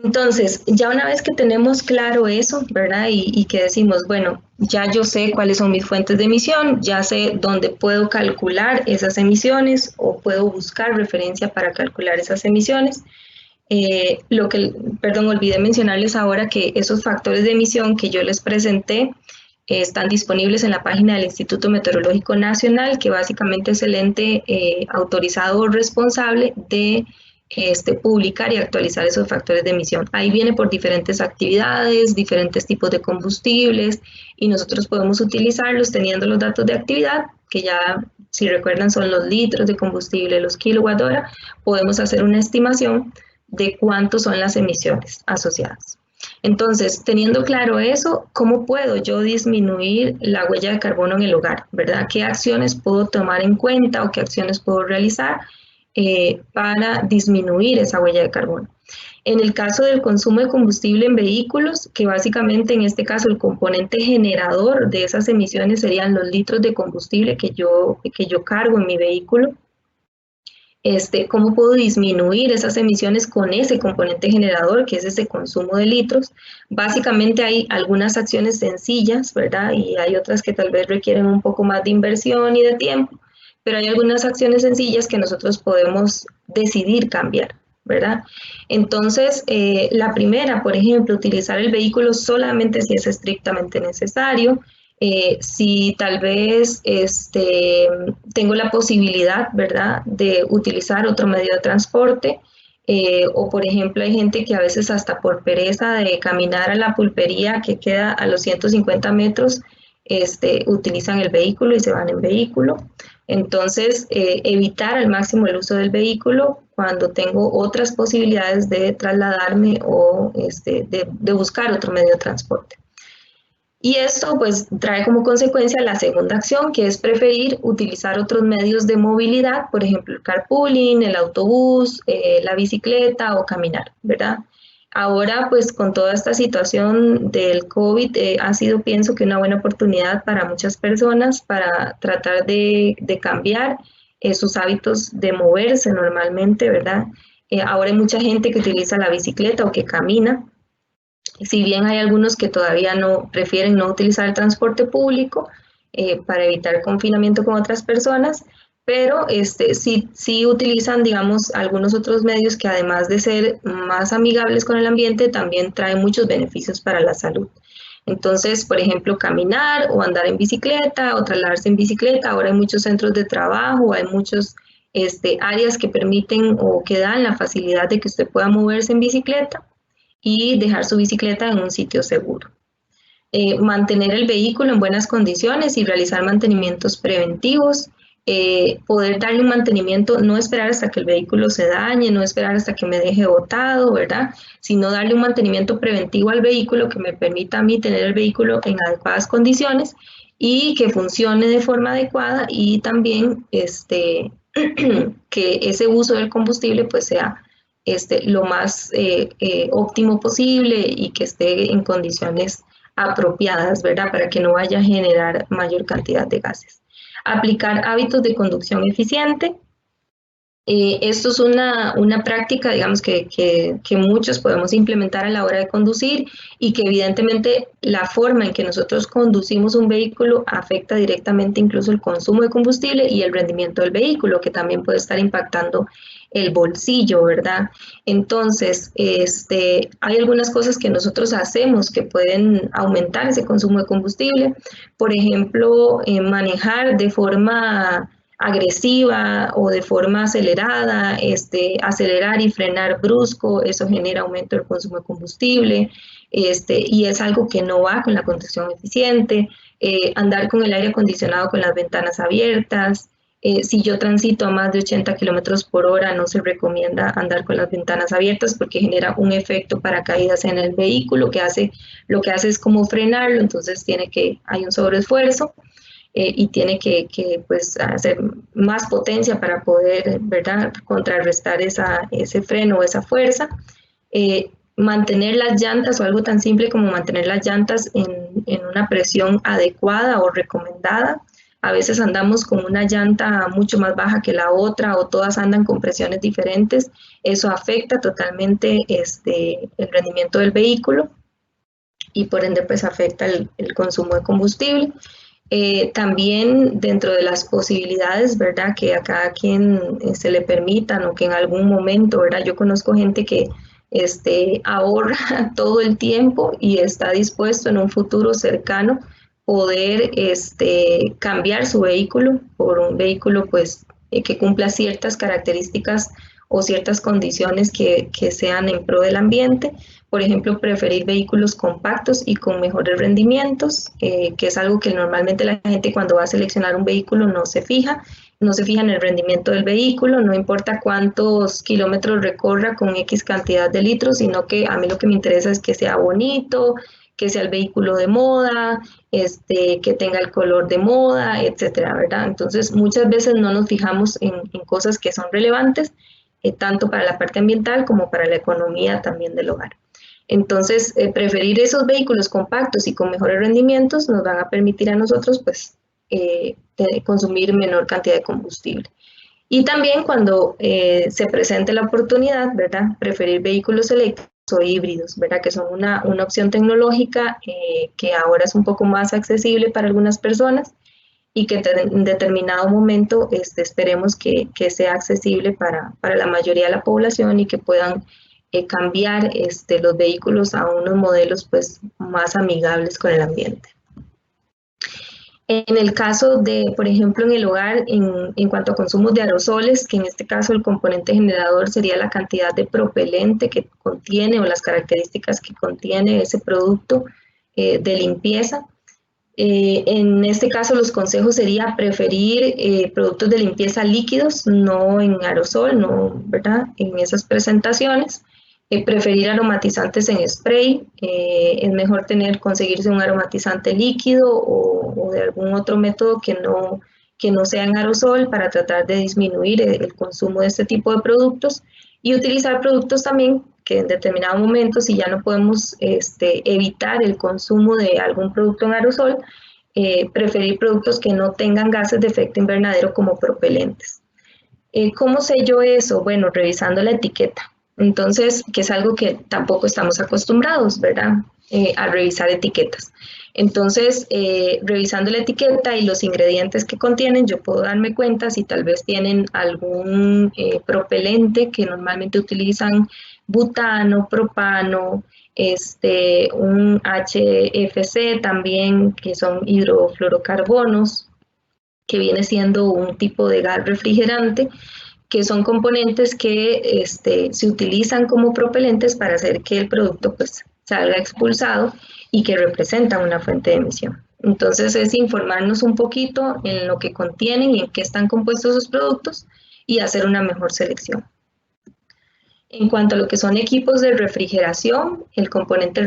Entonces, ya una vez que tenemos claro eso, ¿verdad? Y que decimos, bueno, ya yo sé cuáles son mis fuentes de emisión, ya sé dónde puedo calcular esas emisiones o puedo buscar referencia para calcular esas emisiones. Olvidé mencionarles ahora que esos factores de emisión que yo les presenté están disponibles en la página del Instituto Meteorológico Nacional, que básicamente es el ente autorizado o responsable de publicar y actualizar esos factores de emisión. Ahí viene por diferentes actividades, diferentes tipos de combustibles, y nosotros podemos utilizarlos teniendo los datos de actividad, que ya, si recuerdan, son los litros de combustible, los kilowatt hora. Podemos hacer una estimación de cuánto son las emisiones asociadas. Entonces, teniendo claro eso, ¿cómo puedo yo disminuir la huella de carbono en el hogar, ¿verdad? ¿Qué acciones puedo tomar en cuenta o qué acciones puedo realizar para disminuir esa huella de carbono? En el caso del consumo de combustible en vehículos, que básicamente en este caso el componente generador de esas emisiones serían los litros de combustible que yo cargo en mi vehículo, ¿cómo puedo disminuir esas emisiones con ese componente generador, que es ese consumo de litros? Básicamente hay algunas acciones sencillas, ¿verdad? Y hay otras que tal vez requieren un poco más de inversión y de tiempo, pero hay algunas acciones sencillas que nosotros podemos decidir cambiar, ¿verdad? Entonces, la primera, por ejemplo, utilizar el vehículo solamente si es estrictamente necesario. Si tal vez tengo la posibilidad, ¿verdad?, de utilizar otro medio de transporte, o por ejemplo hay gente que a veces hasta por pereza de caminar a la pulpería que queda a los 150 metros, utilizan el vehículo y se van en vehículo. Entonces, evitar al máximo el uso del vehículo cuando tengo otras posibilidades de trasladarme o de buscar otro medio de transporte. Y esto pues trae como consecuencia la segunda acción, que es preferir utilizar otros medios de movilidad, por ejemplo el carpooling, el autobús, la bicicleta o caminar, ¿verdad? Ahora pues con toda esta situación del COVID ha sido, pienso que una buena oportunidad para muchas personas para tratar de cambiar sus hábitos de moverse normalmente, ¿verdad? Ahora hay mucha gente que utiliza la bicicleta o que camina. Si bien hay algunos que todavía prefieren no utilizar el transporte público para evitar confinamiento con otras personas, pero sí utilizan, digamos, algunos otros medios que además de ser más amigables con el ambiente, también traen muchos beneficios para la salud. Entonces, por ejemplo, caminar o andar en bicicleta o trasladarse en bicicleta. Ahora hay muchos centros de trabajo, hay muchos áreas que permiten o que dan la facilidad de que usted pueda moverse en bicicleta y dejar su bicicleta en un sitio seguro. Mantener el vehículo en buenas condiciones y realizar mantenimientos preventivos. Poder darle un mantenimiento, no esperar hasta que el vehículo se dañe, no esperar hasta que me deje botado, ¿verdad? Sino darle un mantenimiento preventivo al vehículo que me permita a mí tener el vehículo en adecuadas condiciones y que funcione de forma adecuada, y también que ese uso del combustible pues sea lo más óptimo posible y que esté en condiciones apropiadas, ¿verdad? Para que no vaya a generar mayor cantidad de gases. Aplicar hábitos de conducción eficiente. Esto es una práctica, digamos, que muchos podemos implementar a la hora de conducir, y que evidentemente la forma en que nosotros conducimos un vehículo afecta directamente incluso el consumo de combustible y el rendimiento del vehículo, que también puede estar impactando el bolsillo, ¿verdad? Entonces, hay algunas cosas que nosotros hacemos que pueden aumentar ese consumo de combustible. Por ejemplo, manejar de forma agresiva o de forma acelerada, acelerar y frenar brusco, eso genera aumento del consumo de combustible, y es algo que no va con la conducción eficiente. Andar con el aire acondicionado con las ventanas abiertas. Si yo transito a más de 80 kilómetros por hora, no se recomienda andar con las ventanas abiertas porque genera un efecto paracaídas en el vehículo lo que hace es como frenarlo, entonces hay un sobreesfuerzo. Y tiene que pues, hacer más potencia para poder, ¿verdad?, contrarrestar ese freno o esa fuerza. Mantener las llantas, o algo tan simple como mantener las llantas en una presión adecuada o recomendada. A veces andamos con una llanta mucho más baja que la otra, o todas andan con presiones diferentes. Eso afecta totalmente el rendimiento del vehículo y por ende pues afecta el consumo de combustible. También dentro de las posibilidades, ¿verdad?, que a cada quien se le permitan, o que en algún momento, ¿verdad?, yo conozco gente que ahorra todo el tiempo y está dispuesto en un futuro cercano poder cambiar su vehículo por un vehículo pues que cumpla ciertas características o ciertas condiciones que sean en pro del ambiente. Por ejemplo, preferir vehículos compactos y con mejores rendimientos, que es algo que normalmente la gente cuando va a seleccionar un vehículo no se fija en el rendimiento del vehículo, no importa cuántos kilómetros recorra con X cantidad de litros, sino que a mí lo que me interesa es que sea bonito, que sea el vehículo de moda, que tenga el color de moda, etcétera, ¿verdad? Entonces, muchas veces no nos fijamos en cosas que son relevantes, tanto para la parte ambiental como para la economía también del hogar. Entonces, preferir esos vehículos compactos y con mejores rendimientos nos van a permitir a nosotros, pues, consumir menor cantidad de combustible. Y también cuando se presente la oportunidad, ¿verdad?, preferir vehículos eléctricos o híbridos, ¿verdad?, que son una opción tecnológica que ahora es un poco más accesible para algunas personas, y que en determinado momento esperemos que sea accesible para la mayoría de la población, y que puedan cambiar los vehículos a unos modelos pues más amigables con el ambiente. En el caso de, por ejemplo, en el hogar, en cuanto a consumos de aerosoles, que en este caso el componente generador sería la cantidad de propelente que contiene o las características que contiene ese producto de limpieza. En este caso los consejos sería preferir productos de limpieza líquidos, no en aerosol, no, ¿verdad?, en esas presentaciones. Preferir aromatizantes en spray, es mejor conseguirse un aromatizante líquido o de algún otro método que no sea en aerosol, para tratar de disminuir el consumo de este tipo de productos, y utilizar productos también que en determinado momento, si ya no podemos evitar el consumo de algún producto en aerosol, preferir productos que no tengan gases de efecto invernadero como propelentes. ¿Cómo sé yo eso? Bueno, revisando la etiqueta. Entonces, que es algo que tampoco estamos acostumbrados, ¿verdad?, a revisar etiquetas. Entonces, revisando la etiqueta y los ingredientes que contienen, yo puedo darme cuenta si tal vez tienen algún propelente que normalmente utilizan, butano, propano, un HFC también, que son hidrofluorocarbonos, que viene siendo un tipo de gas refrigerante, que son componentes que se utilizan como propelentes para hacer que el producto pues salga expulsado y que representan una fuente de emisión. Entonces es informarnos un poquito en lo que contienen y en qué están compuestos esos productos, y hacer una mejor selección. En cuanto a lo que son equipos de refrigeración, el componente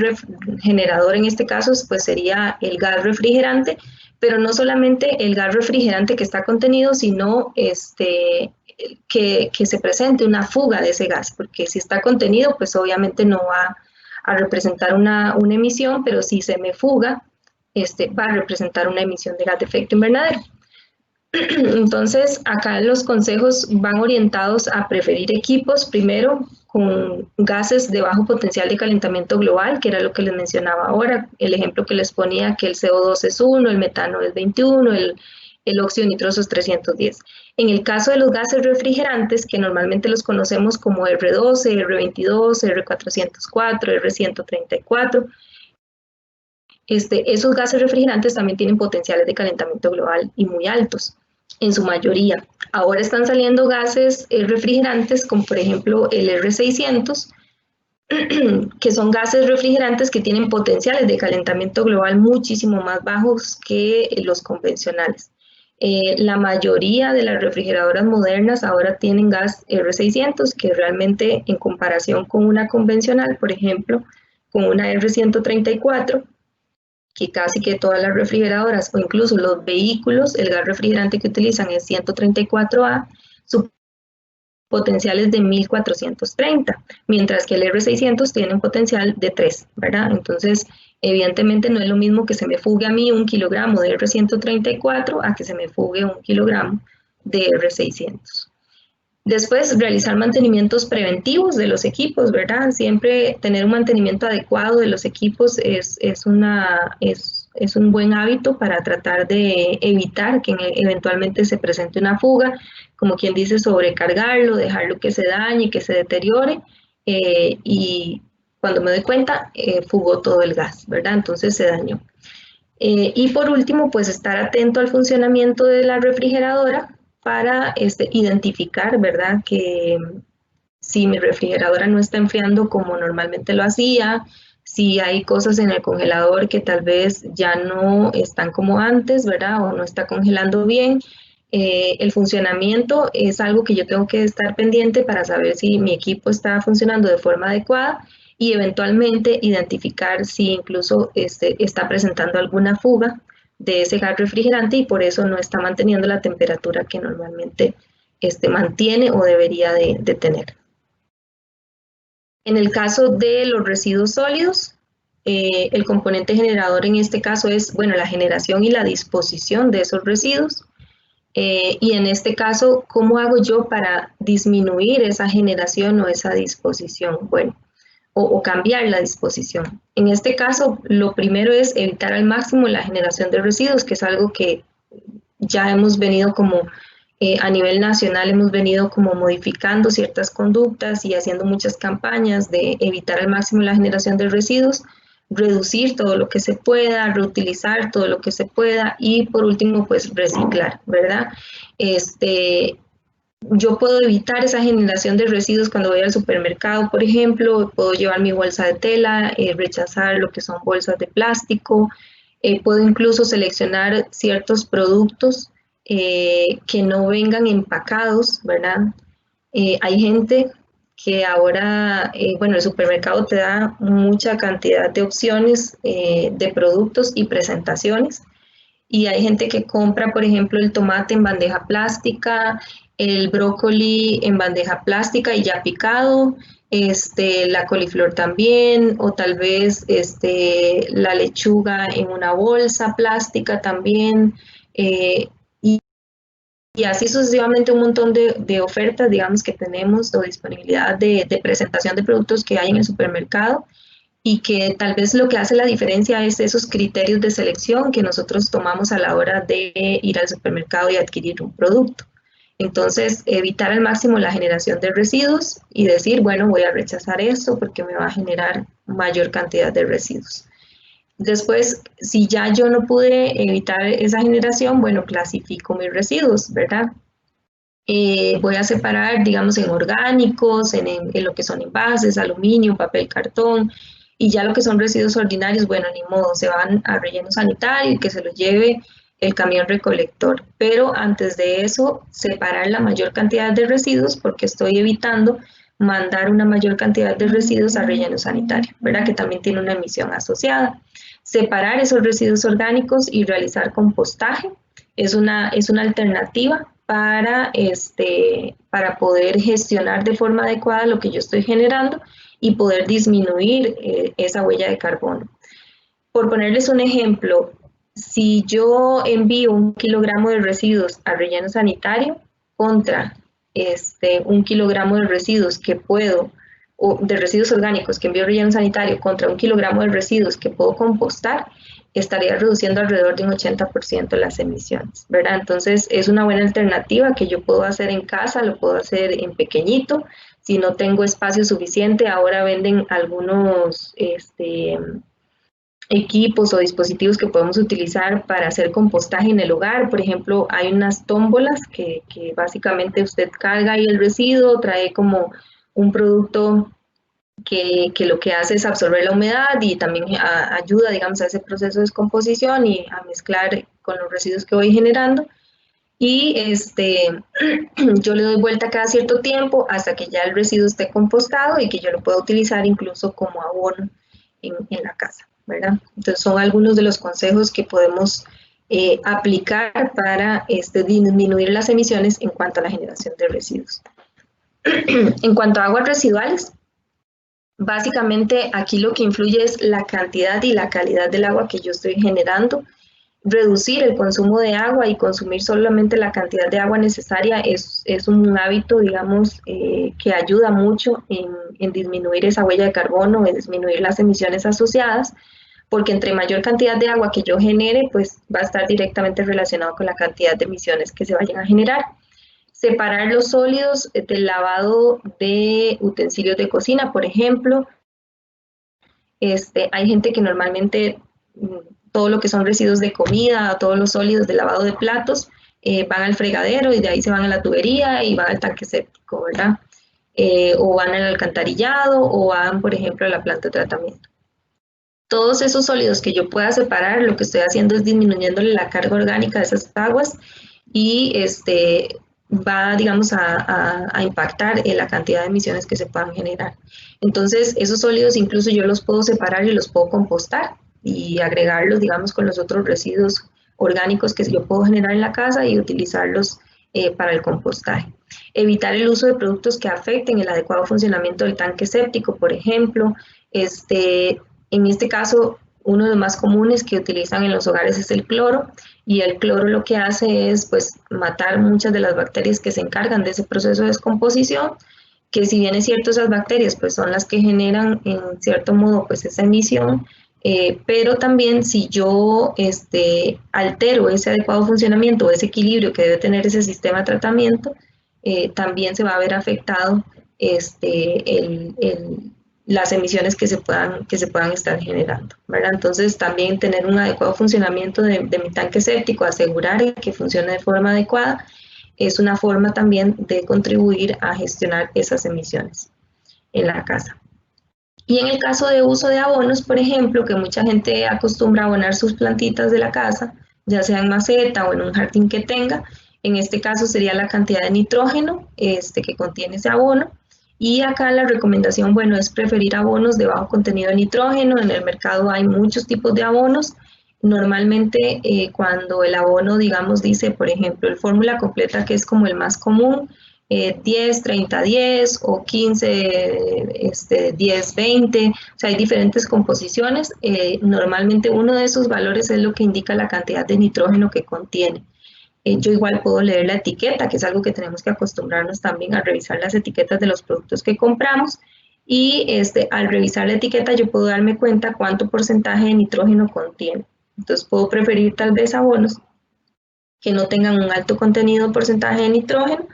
generador en este caso pues sería el gas refrigerante, pero no solamente el gas refrigerante que está contenido, sino que se presente una fuga de ese gas, porque si está contenido, pues obviamente no va a representar una emisión, pero si se me fuga, va a representar una emisión de gas de efecto invernadero. Entonces, acá los consejos van orientados a preferir equipos, primero, con gases de bajo potencial de calentamiento global, que era lo que les mencionaba ahora, el ejemplo que les ponía, que el CO2 es 1, el metano es 21, el óxido nitroso es 310. En el caso de los gases refrigerantes, que normalmente los conocemos como R12, R22, R404, R134, esos gases refrigerantes también tienen potenciales de calentamiento global y muy altos, en su mayoría. Ahora están saliendo gases refrigerantes, como por ejemplo el R600, que son gases refrigerantes que tienen potenciales de calentamiento global muchísimo más bajos que los convencionales. La mayoría de las refrigeradoras modernas ahora tienen gas R600, que realmente en comparación con una convencional, por ejemplo, con una R134, que casi que todas las refrigeradoras o incluso los vehículos, el gas refrigerante que utilizan es 134A, su potencial es de 1430, mientras que el R600 tiene un potencial de 3, ¿verdad? Entonces, evidentemente no es lo mismo que se me fugue a mí 1 kilogramo de R134 a que se me fugue 1 kilogramo de R600. Después, realizar mantenimientos preventivos de los equipos, ¿verdad? Siempre tener un mantenimiento adecuado de los equipos es un buen hábito para tratar de evitar que eventualmente se presente una fuga, como quien dice, sobrecargarlo, dejarlo que se dañe, que se deteriore, y cuando me doy cuenta, fugó todo el gas, ¿verdad? Entonces se dañó. Y por último, pues estar atento al funcionamiento de la refrigeradora, para identificar, ¿verdad?, que si mi refrigeradora no está enfriando como normalmente lo hacía, si hay cosas en el congelador que tal vez ya no están como antes, ¿verdad?, o no está congelando bien. El funcionamiento es algo que yo tengo que estar pendiente para saber si mi equipo está funcionando de forma adecuada y eventualmente identificar si incluso está presentando alguna fuga de ese gas refrigerante y por eso no está manteniendo la temperatura que normalmente mantiene o debería de tener. En el caso de los residuos sólidos, el componente generador en este caso es, bueno, la generación y la disposición de esos residuos. Y en este caso, ¿cómo hago yo para disminuir esa generación o esa disposición? Bueno, o cambiar la disposición. En este caso, lo primero es evitar al máximo la generación de residuos, que es algo que ya hemos venido como a nivel nacional, hemos venido como modificando ciertas conductas y haciendo muchas campañas de evitar al máximo la generación de residuos, reducir todo lo que se pueda, reutilizar todo lo que se pueda y por último, pues reciclar, ¿verdad? Yo puedo evitar esa generación de residuos cuando voy al supermercado, por ejemplo, puedo llevar mi bolsa de tela, rechazar lo que son bolsas de plástico, puedo incluso seleccionar ciertos productos que no vengan empacados, ¿verdad? Hay gente que ahora, bueno, el supermercado te da mucha cantidad de opciones de productos y presentaciones. Y hay gente que compra, por ejemplo, el tomate en bandeja plástica, el brócoli en bandeja plástica y ya picado, la coliflor también, o tal vez la lechuga en una bolsa plástica también, y así sucesivamente un montón de ofertas, digamos, que tenemos o disponibilidad de presentación de productos que hay en el supermercado y que tal vez lo que hace la diferencia es esos criterios de selección que nosotros tomamos a la hora de ir al supermercado y adquirir un producto. Entonces, evitar al máximo la generación de residuos y decir, bueno, voy a rechazar esto porque me va a generar mayor cantidad de residuos. Después, si ya yo no pude evitar esa generación, bueno, clasifico mis residuos, ¿verdad? Voy a separar, digamos, en orgánicos, en lo que son envases, aluminio, papel, cartón, y ya lo que son residuos ordinarios, bueno, ni modo, se van a relleno sanitario y que se los lleve el camión recolector. Pero antes de eso, separar la mayor cantidad de residuos porque estoy evitando mandar una mayor cantidad de residuos a relleno sanitario, ¿verdad? Que también tiene una emisión asociada. Separar esos residuos orgánicos y realizar compostaje es una alternativa para poder gestionar de forma adecuada lo que yo estoy generando y poder disminuir esa huella de carbono. Por ponerles un ejemplo, si yo envío 1 kilogramo de residuos al relleno sanitario contra 1 kilogramo de residuos o de residuos orgánicos que envío al relleno sanitario contra 1 kilogramo de residuos que puedo compostar, estaría reduciendo alrededor de un 80% las emisiones, ¿verdad? Entonces es una buena alternativa que yo puedo hacer en casa, lo puedo hacer en pequeñito. Si no tengo espacio suficiente, ahora venden algunos equipos o dispositivos que podemos utilizar para hacer compostaje en el hogar. Por ejemplo, hay unas tómbolas que básicamente usted carga ahí el residuo, trae como un producto que lo que hace es absorber la humedad y también ayuda, digamos, a ese proceso de descomposición y a mezclar con los residuos que voy generando. Y yo le doy vuelta cada cierto tiempo hasta que ya el residuo esté compostado y que yo lo pueda utilizar incluso como abono en la casa, ¿verdad? Entonces son algunos de los consejos que podemos aplicar para disminuir las emisiones en cuanto a la generación de residuos. En cuanto a aguas residuales, básicamente aquí lo que influye es la cantidad y la calidad del agua que yo estoy generando. Reducir el consumo de agua y consumir solamente la cantidad de agua necesaria es un hábito, digamos, que ayuda mucho en disminuir esa huella de carbono, en disminuir las emisiones asociadas, porque entre mayor cantidad de agua que yo genere, pues va a estar directamente relacionado con la cantidad de emisiones que se vayan a generar. Separar los sólidos del lavado de utensilios de cocina, por ejemplo. Hay gente que normalmente todo lo que son residuos de comida, todos los sólidos de lavado de platos, van al fregadero y de ahí se van a la tubería y van al tanque séptico, ¿verdad? O van al alcantarillado o van, por ejemplo, a la planta de tratamiento. Todos esos sólidos que yo pueda separar, lo que estoy haciendo es disminuyéndole la carga orgánica de esas aguas y va, digamos, a impactar en la cantidad de emisiones que se puedan generar. Entonces, esos sólidos incluso yo los puedo separar y los puedo compostar y agregarlos, digamos, con los otros residuos orgánicos que yo puedo generar en la casa y utilizarlos para el compostaje. Evitar el uso de productos que afecten el adecuado funcionamiento del tanque séptico, por ejemplo. En este caso, uno de los más comunes que utilizan en los hogares es el cloro, y el cloro lo que hace es pues matar muchas de las bacterias que se encargan de ese proceso de descomposición, que si bien es cierto esas bacterias pues son las que generan en cierto modo pues esa emisión, pero también si yo altero ese adecuado funcionamiento o ese equilibrio que debe tener ese sistema de tratamiento, también se va a ver afectado las emisiones que se puedan estar generando, ¿verdad? Entonces también tener un adecuado funcionamiento de mi tanque séptico, asegurar que funcione de forma adecuada, es una forma también de contribuir a gestionar esas emisiones en la casa. Y en el caso de uso de abonos, por ejemplo, que mucha gente acostumbra a abonar sus plantitas de la casa, ya sea en maceta o en un jardín que tenga, en este caso sería la cantidad de nitrógeno que contiene ese abono. Y acá la recomendación, bueno, es preferir abonos de bajo contenido de nitrógeno. En el mercado hay muchos tipos de abonos. Normalmente cuando el abono, digamos, dice, por ejemplo, el fórmula completa, que es como el más común, 10, 30, 10 o 15, 10, 20, o sea, hay diferentes composiciones. Normalmente uno de esos valores es lo que indica la cantidad de nitrógeno que contiene. Yo igual puedo leer la etiqueta, que es algo que tenemos que acostumbrarnos también a revisar las etiquetas de los productos que compramos, y al revisar la etiqueta yo puedo darme cuenta cuánto porcentaje de nitrógeno contiene. Entonces puedo preferir tal vez abonos que no tengan un alto contenido porcentaje de nitrógeno,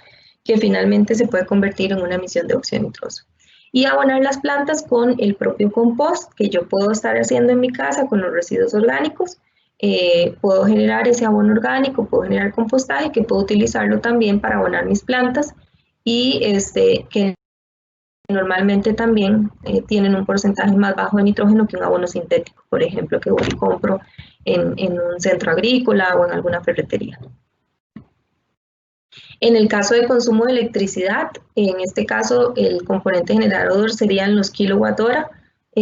que finalmente se puede convertir en una emisión de óxido nitroso. Y abonar las plantas con el propio compost que yo puedo estar haciendo en mi casa con los residuos orgánicos. Puedo generar ese abono orgánico, puedo generar compostaje, que puedo utilizarlo también para abonar mis plantas, y que normalmente también tienen un porcentaje más bajo de nitrógeno que un abono sintético, por ejemplo, que voy y compro en un centro agrícola o en alguna ferretería. En el caso de consumo de electricidad, en este caso el componente generador serían los kilowatt hora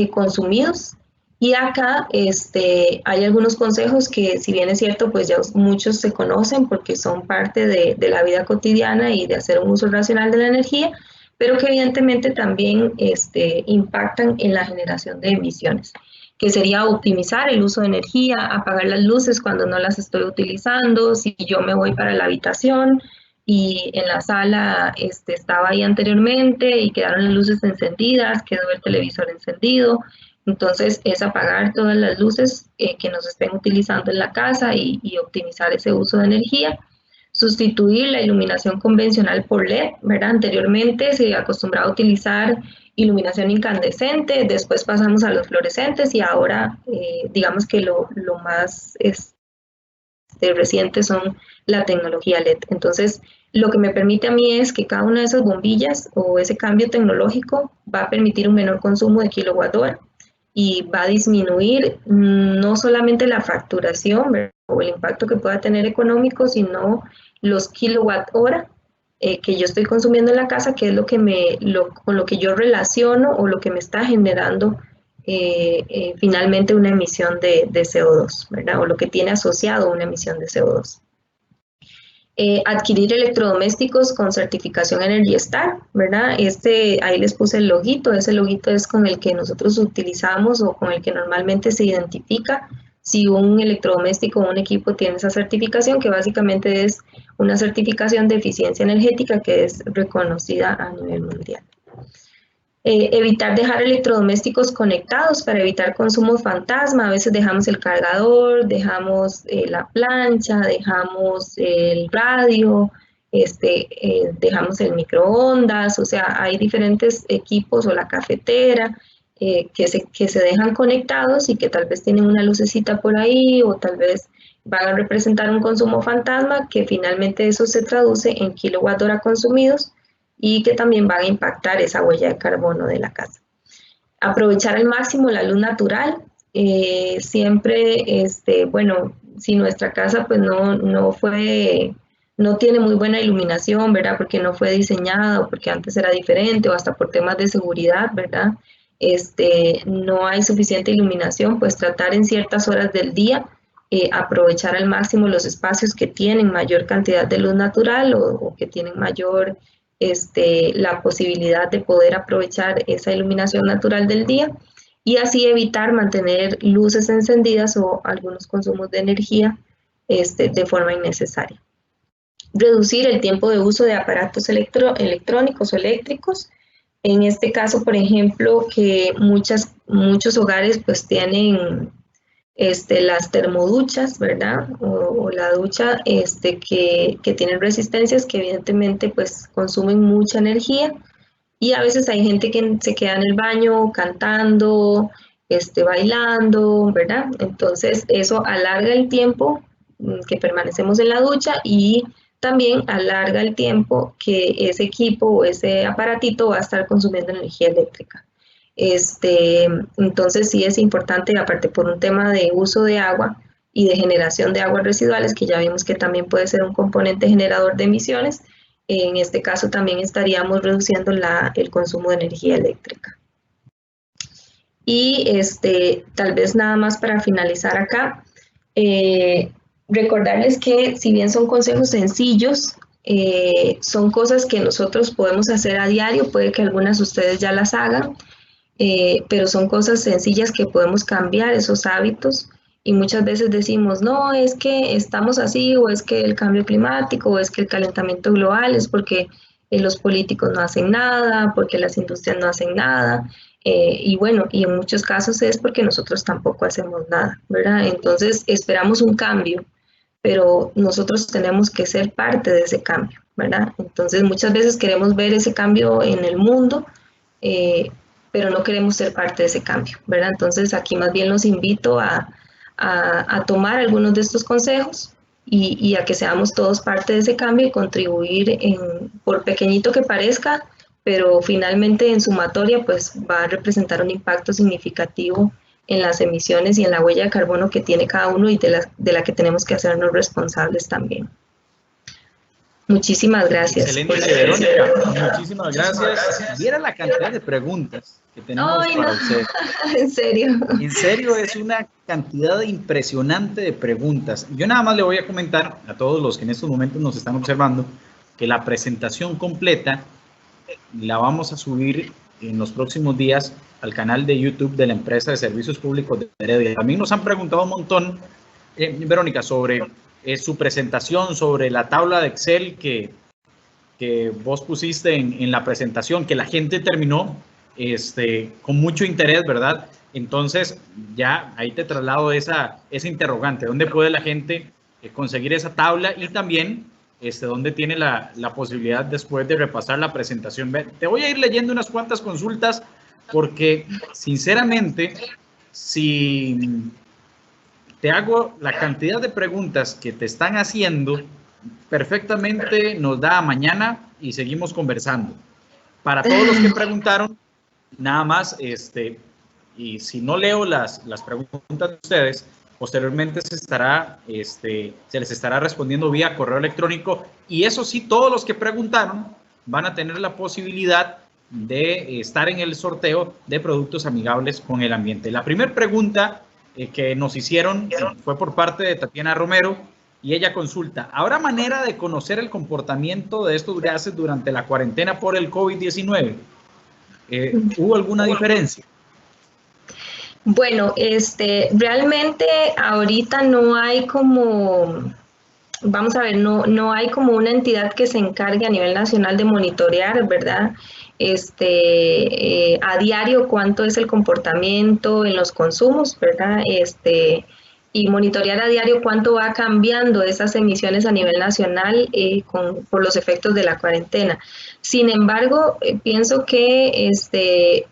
consumidos. Y acá hay algunos consejos que, si bien es cierto, pues ya muchos se conocen porque son parte de la vida cotidiana y de hacer un uso racional de la energía, pero que evidentemente también impactan en la generación de emisiones, que sería optimizar el uso de energía, apagar las luces cuando no las estoy utilizando. Si yo me voy para la habitación y en la sala estaba ahí anteriormente y quedaron las luces encendidas, quedó el televisor encendido, entonces es apagar todas las luces que nos estén utilizando en la casa y optimizar ese uso de energía. Sustituir la iluminación convencional por LED, ¿verdad? Anteriormente se acostumbraba a utilizar iluminación incandescente, después pasamos a los fluorescentes y ahora digamos que lo más reciente son la tecnología LED. Entonces, lo que me permite a mí es que cada una de esas bombillas o ese cambio tecnológico va a permitir un menor consumo de kilowatt hora y va a disminuir no solamente la facturación, ¿verdad?, o el impacto que pueda tener económico, sino los kilowatt hora que yo estoy consumiendo en la casa, que es lo que con lo que yo relaciono o lo que me está generando finalmente una emisión de CO2, ¿verdad? O lo que tiene asociado una emisión de CO2. Adquirir electrodomésticos con certificación Energy Star, ¿verdad? Ahí les puse el loguito, ese loguito es con el que nosotros utilizamos o con el que normalmente se identifica si un electrodoméstico o un equipo tiene esa certificación, que básicamente es una certificación de eficiencia energética que es reconocida a nivel mundial. Evitar dejar electrodomésticos conectados para evitar consumo fantasma. A veces dejamos el cargador, dejamos la plancha, dejamos el radio, dejamos el microondas, o sea, hay diferentes equipos o la cafetera que se dejan conectados y que tal vez tienen una lucecita por ahí o tal vez van a representar un consumo fantasma, que finalmente eso se traduce en kilowatt hora consumidos y que también van a impactar esa huella de carbono de la casa. Aprovechar al máximo la luz natural. Siempre, bueno, si nuestra casa pues no tiene muy buena iluminación, ¿verdad? Porque no fue diseñada o porque antes era diferente o hasta por temas de seguridad, ¿verdad? No hay suficiente iluminación, pues tratar en ciertas horas del día aprovechar al máximo los espacios que tienen mayor cantidad de luz natural o que tienen mayor la posibilidad de poder aprovechar esa iluminación natural del día y así evitar mantener luces encendidas o algunos consumos de energía de forma innecesaria. Reducir el tiempo de uso de aparatos electrónicos o eléctricos. En este caso, por ejemplo, que muchos hogares pues tienen las termoduchas, ¿verdad? O la ducha que tienen resistencias que evidentemente pues consumen mucha energía y a veces hay gente que se queda en el baño cantando, bailando, ¿verdad? Entonces eso alarga el tiempo que permanecemos en la ducha y también alarga el tiempo que ese equipo o ese aparatito va a estar consumiendo energía eléctrica. Entonces sí es importante, aparte por un tema de uso de agua y de generación de aguas residuales, que ya vimos que también puede ser un componente generador de emisiones, en este caso también estaríamos reduciendo el consumo de energía eléctrica. Y tal vez nada más para finalizar acá, recordarles que si bien son consejos sencillos, son cosas que nosotros podemos hacer a diario, puede que algunas de ustedes ya las hagan, pero son cosas sencillas que podemos cambiar esos hábitos y muchas veces decimos, no, es que estamos así o es que el cambio climático o es que el calentamiento global es porque los políticos no hacen nada, porque las industrias no hacen nada y bueno, y en muchos casos es porque nosotros tampoco hacemos nada, ¿verdad? Entonces esperamos un cambio, pero nosotros tenemos que ser parte de ese cambio, ¿verdad? Entonces muchas veces queremos ver ese cambio en el mundo, pero no queremos ser parte de ese cambio, ¿verdad? Entonces aquí más bien los invito a tomar algunos de estos consejos y a que seamos todos parte de ese cambio y contribuir, por pequeñito que parezca, pero finalmente en sumatoria pues va a representar un impacto significativo en las emisiones y en la huella de carbono que tiene cada uno y de la que tenemos que hacernos responsables también. Muchísimas gracias. Excelente, Verónica. Muchísimas gracias. Viera la cantidad de preguntas que tenemos para usted. En serio. En serio, es una cantidad impresionante de preguntas. Yo nada más le voy a comentar a todos los que en estos momentos nos están observando que la presentación completa la vamos a subir en los próximos días al canal de YouTube de la empresa de servicios públicos de Heredia. También nos han preguntado un montón, Verónica, sobre su presentación, sobre la tabla de Excel que vos pusiste en la presentación, que la gente terminó con mucho interés, ¿verdad? Entonces, ya ahí te traslado esa interrogante. ¿Dónde puede la gente conseguir esa tabla? Y también, ¿dónde tiene la posibilidad después de repasar la presentación? Te voy a ir leyendo unas cuantas consultas porque, sinceramente, si te hago la cantidad de preguntas que te están haciendo, perfectamente nos da mañana y seguimos conversando. Para todos los que preguntaron, nada más, y si no leo las preguntas de ustedes, posteriormente se les estará respondiendo vía correo electrónico, y eso sí, todos los que preguntaron van a tener la posibilidad de estar en el sorteo de productos amigables con el ambiente. La primera pregunta que nos hicieron fue por parte de Tatiana Romero, y ella consulta: ¿habrá manera de conocer el comportamiento de estos gases durante la cuarentena por el COVID-19? ¿Hubo alguna diferencia? Bueno, realmente ahorita no hay como, vamos a ver, no hay como una entidad que se encargue a nivel nacional de monitorear, ¿verdad? A diario cuánto es el comportamiento en los consumos, ¿verdad? Y monitorear a diario cuánto va cambiando esas emisiones a nivel nacional por los efectos de la cuarentena. Sin embargo, pienso que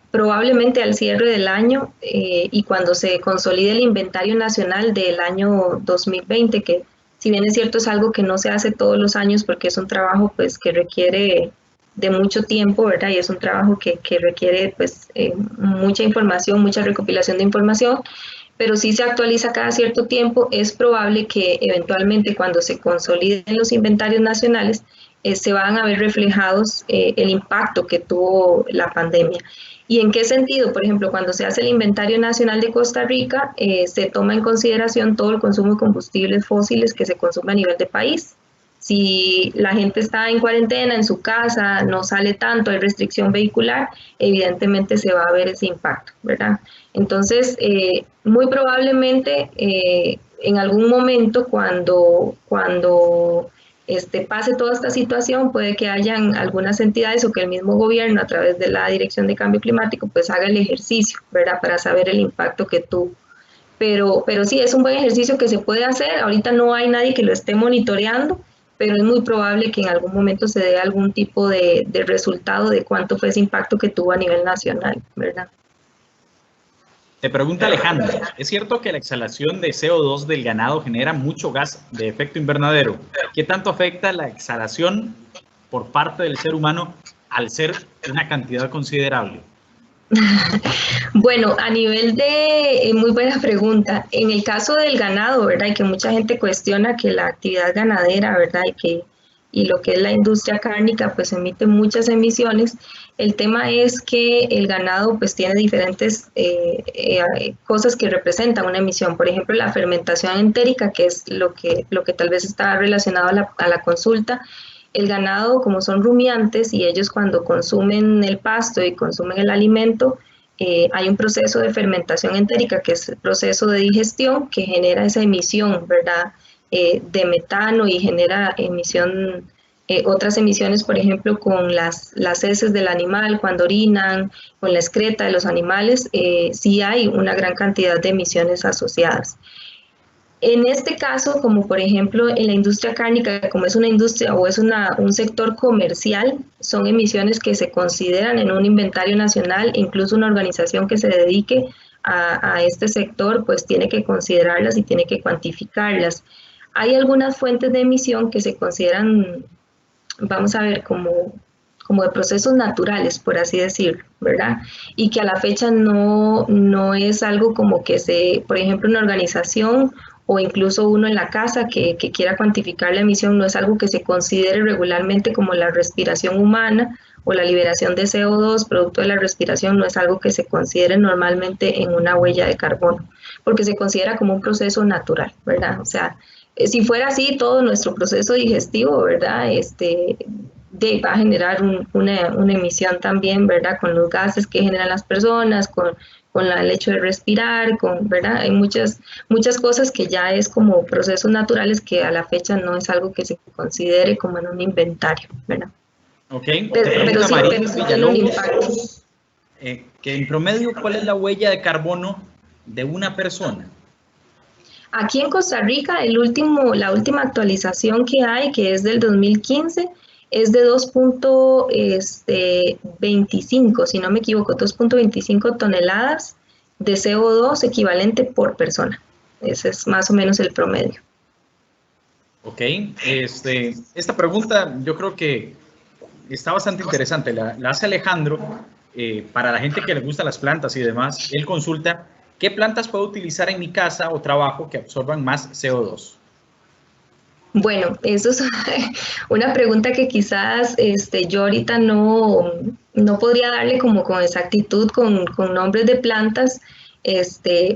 probablemente al cierre del año y cuando se consolide el inventario nacional del año 2020, que si bien es cierto es algo que no se hace todos los años porque es un trabajo pues que requiere de mucho tiempo, ¿verdad? Y es un trabajo que requiere pues mucha información, mucha recopilación de información, pero sí se actualiza cada cierto tiempo. Es probable que eventualmente cuando se consoliden los inventarios nacionales se van a ver reflejados el impacto que tuvo la pandemia. ¿Y en qué sentido? Por ejemplo, cuando se hace el Inventario Nacional de Costa Rica, se toma en consideración todo el consumo de combustibles fósiles que se consume a nivel de país. Si la gente está en cuarentena en su casa, no sale tanto, hay restricción vehicular, evidentemente se va a ver ese impacto, ¿verdad? Entonces, muy probablemente en algún momento cuando pase toda esta situación, puede que hayan algunas entidades o que el mismo gobierno a través de la Dirección de Cambio Climático pues haga el ejercicio, ¿verdad? Para saber el impacto que tuvo. Pero sí, es un buen ejercicio que se puede hacer. Ahorita no hay nadie que lo esté monitoreando, pero es muy probable que en algún momento se dé algún tipo de resultado de cuánto fue ese impacto que tuvo a nivel nacional, ¿verdad? Te pregunta Alejandro: ¿es cierto que la exhalación de CO2 del ganado genera mucho gas de efecto invernadero? ¿Qué tanto afecta la exhalación por parte del ser humano al ser una cantidad considerable? Bueno, a nivel de, muy buena pregunta, en el caso del ganado, ¿verdad? Y que mucha gente cuestiona que la actividad ganadera, ¿verdad? Y lo que es la industria cárnica, pues emite muchas emisiones. El tema es que el ganado pues tiene diferentes cosas que representan una emisión. Por ejemplo, la fermentación entérica, que es lo que tal vez está relacionado a la consulta. El ganado, como son rumiantes y ellos cuando consumen el pasto y consumen el alimento, hay un proceso de fermentación entérica, que es el proceso de digestión que genera esa emisión, ¿verdad? De metano y genera otras emisiones, por ejemplo, con las heces del animal, cuando orinan, con la excreta de los animales, sí hay una gran cantidad de emisiones asociadas. En este caso, como por ejemplo en la industria cárnica, como es una industria o es un sector comercial, son emisiones que se consideran en un inventario nacional. Incluso una organización que se dedique a este sector pues tiene que considerarlas y tiene que cuantificarlas. Hay algunas fuentes de emisión que se consideran, vamos a ver, como de procesos naturales, por así decirlo, ¿verdad? Y que a la fecha no es algo como que por ejemplo, una organización o incluso uno en la casa que quiera cuantificar la emisión, no es algo que se considere regularmente como la respiración humana o la liberación de CO2 producto de la respiración, no es algo que se considere normalmente en una huella de carbono, porque se considera como un proceso natural, ¿verdad? O sea, si fuera así, todo nuestro proceso digestivo, ¿verdad? Va a generar una emisión también, ¿verdad? Con los gases que generan las personas, con el hecho de respirar, ¿verdad? Hay muchas cosas que ya es como procesos naturales que a la fecha no es algo que se considere como en un inventario, ¿verdad? Ok, pero sí tiene un impacto. Que en promedio, ¿cuál es la huella de carbono de una persona? Aquí en Costa Rica, la última actualización que hay, que es del 2015, es de 2.25, si no me equivoco, 2.25 toneladas de CO2 equivalente por persona. Ese es más o menos el promedio. Ok, esta pregunta yo creo que está bastante interesante. La hace Alejandro. Para la gente que le gustan las plantas y demás, él consulta qué plantas puedo utilizar en mi casa o trabajo que absorban más CO2. Bueno, eso es una pregunta que quizás yo ahorita no podría darle como con exactitud con nombres de plantas,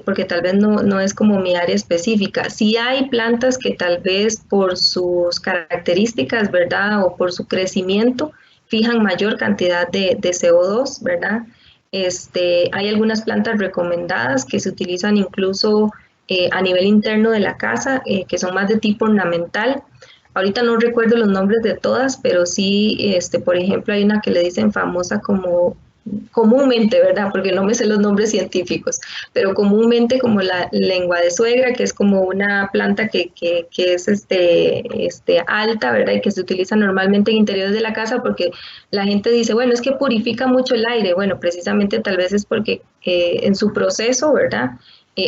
porque tal vez no es como mi área específica. Sí hay plantas que tal vez por sus características, ¿verdad? O por su crecimiento, fijan mayor cantidad de CO2, ¿verdad? Hay algunas plantas recomendadas que se utilizan incluso a nivel interno de la casa, que son más de tipo ornamental. Ahorita no recuerdo los nombres de todas, pero sí, por ejemplo, hay una que le dicen famosa como comúnmente, ¿verdad? Porque no me sé los nombres científicos, pero comúnmente como la lengua de suegra, que es como una planta que es alta, ¿verdad? Y que se utiliza normalmente en interiores de la casa porque la gente dice, bueno, es que purifica mucho el aire. Bueno, precisamente tal vez es porque en su proceso, ¿verdad?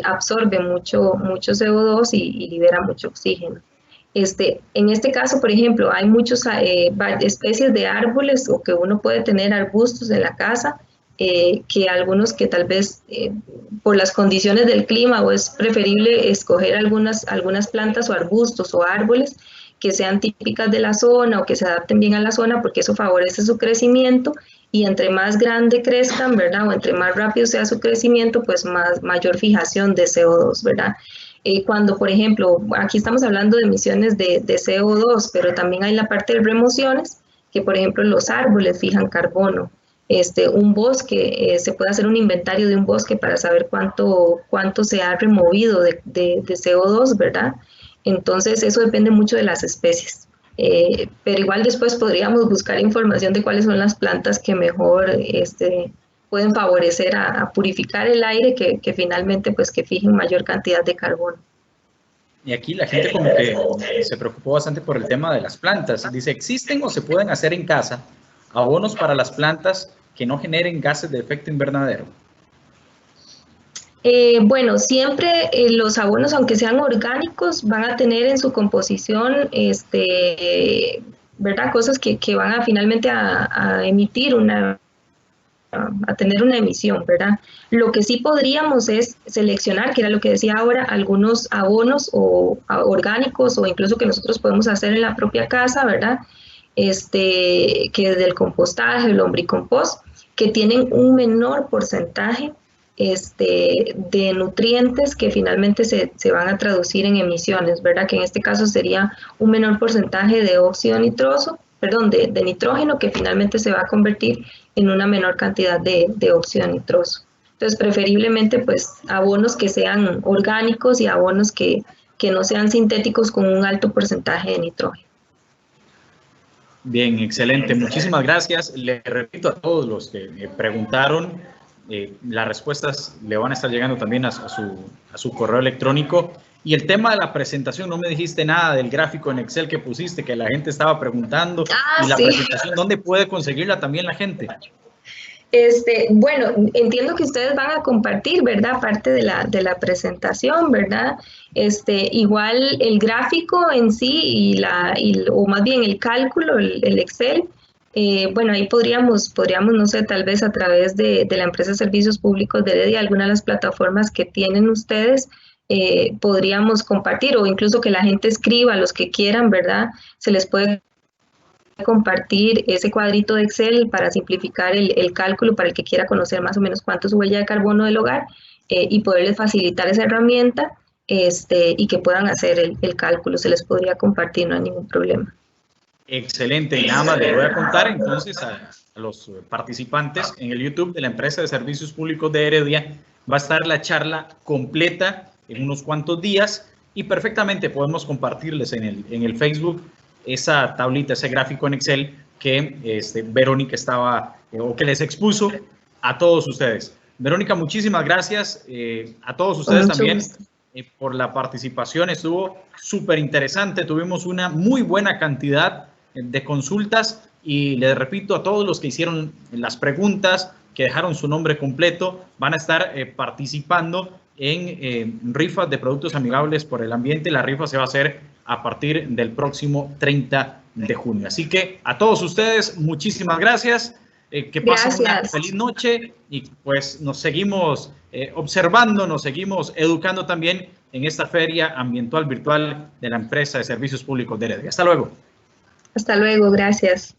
Absorbe mucho CO2 y libera mucho oxígeno. En este caso, por ejemplo, hay muchas especies de árboles o que uno puede tener arbustos en la casa, que algunos que tal vez por las condiciones del clima o es preferible escoger algunas plantas o arbustos o árboles que sean típicas de la zona o que se adapten bien a la zona porque eso favorece su crecimiento y entre más grande crezcan, ¿verdad? O entre más rápido sea su crecimiento, pues mayor fijación de CO2, ¿verdad? Cuando, por ejemplo, aquí estamos hablando de emisiones de CO2, pero también hay la parte de remociones, que por ejemplo los árboles fijan carbono. Un bosque, se puede hacer un inventario de un bosque para saber cuánto se ha removido de CO2, ¿verdad? Entonces eso depende mucho de las especies. Pero igual después podríamos buscar información de cuáles son las plantas que mejor pueden favorecer a purificar el aire que finalmente pues que fijen mayor cantidad de carbono. Y aquí la gente como que se preocupó bastante por el tema de las plantas. Dice, ¿existen o se pueden hacer en casa abonos para las plantas que no generen gases de efecto invernadero? Bueno, siempre los abonos, aunque sean orgánicos, van a tener en su composición, ¿verdad? Cosas que van a finalmente a emitir a tener una emisión, ¿verdad? Lo que sí podríamos es seleccionar, que era lo que decía ahora, algunos abonos o orgánicos o incluso que nosotros podemos hacer en la propia casa, ¿verdad? Que desde el compostaje, el lombricompost, que tienen un menor porcentaje de nutrientes que finalmente se van a traducir en emisiones, ¿verdad? Que en este caso sería un menor porcentaje de óxido nitroso, perdón, de nitrógeno que finalmente se va a convertir en una menor cantidad de óxido nitroso. Entonces, preferiblemente, pues, abonos que sean orgánicos y abonos que no sean sintéticos con un alto porcentaje de nitrógeno. Bien, excelente. Muchísimas gracias. Le repito a todos los que preguntaron, las respuestas le van a estar llegando también a su correo electrónico. Y el tema de la presentación, no me dijiste nada del gráfico en Excel que pusiste, que la gente estaba preguntando. Y la presentación, ¿dónde puede conseguirla también la gente? Bueno, entiendo que ustedes van a compartir, ¿verdad? Parte de la presentación, ¿verdad? Igual el gráfico en sí o más bien el cálculo, el Excel, bueno, ahí podríamos, no sé, tal vez a través de la empresa de Servicios Públicos de Heredia, alguna de las plataformas que tienen ustedes, podríamos compartir, o incluso que la gente escriba, los que quieran, ¿verdad? Se les puede compartir ese cuadrito de Excel para simplificar el cálculo para el que quiera conocer más o menos cuánto es su huella de carbono del hogar, y poderles facilitar esa herramienta, y que puedan hacer el cálculo. Se les podría compartir, no hay ningún problema. Excelente, y nada más les voy a contar entonces a los participantes en el YouTube de la empresa de servicios públicos de Heredia. Va a estar la charla completa en unos cuantos días y perfectamente podemos compartirles en el Facebook esa tablita, ese gráfico en Excel que Verónica estaba, o que les expuso a todos ustedes. Verónica, muchísimas gracias a todos ustedes también por la participación. Estuvo súper interesante, tuvimos una muy buena cantidad de consultas y les repito a todos los que hicieron las preguntas, que dejaron su nombre completo, van a estar participando en rifas de productos amigables por el ambiente. La rifa se va a hacer a partir del próximo 30 de junio. Así que a todos ustedes, muchísimas gracias. Que pasen una feliz noche y pues nos seguimos observando, nos seguimos educando también en esta feria ambiental virtual de la empresa de servicios públicos de Heredia. Hasta luego. Hasta luego, gracias.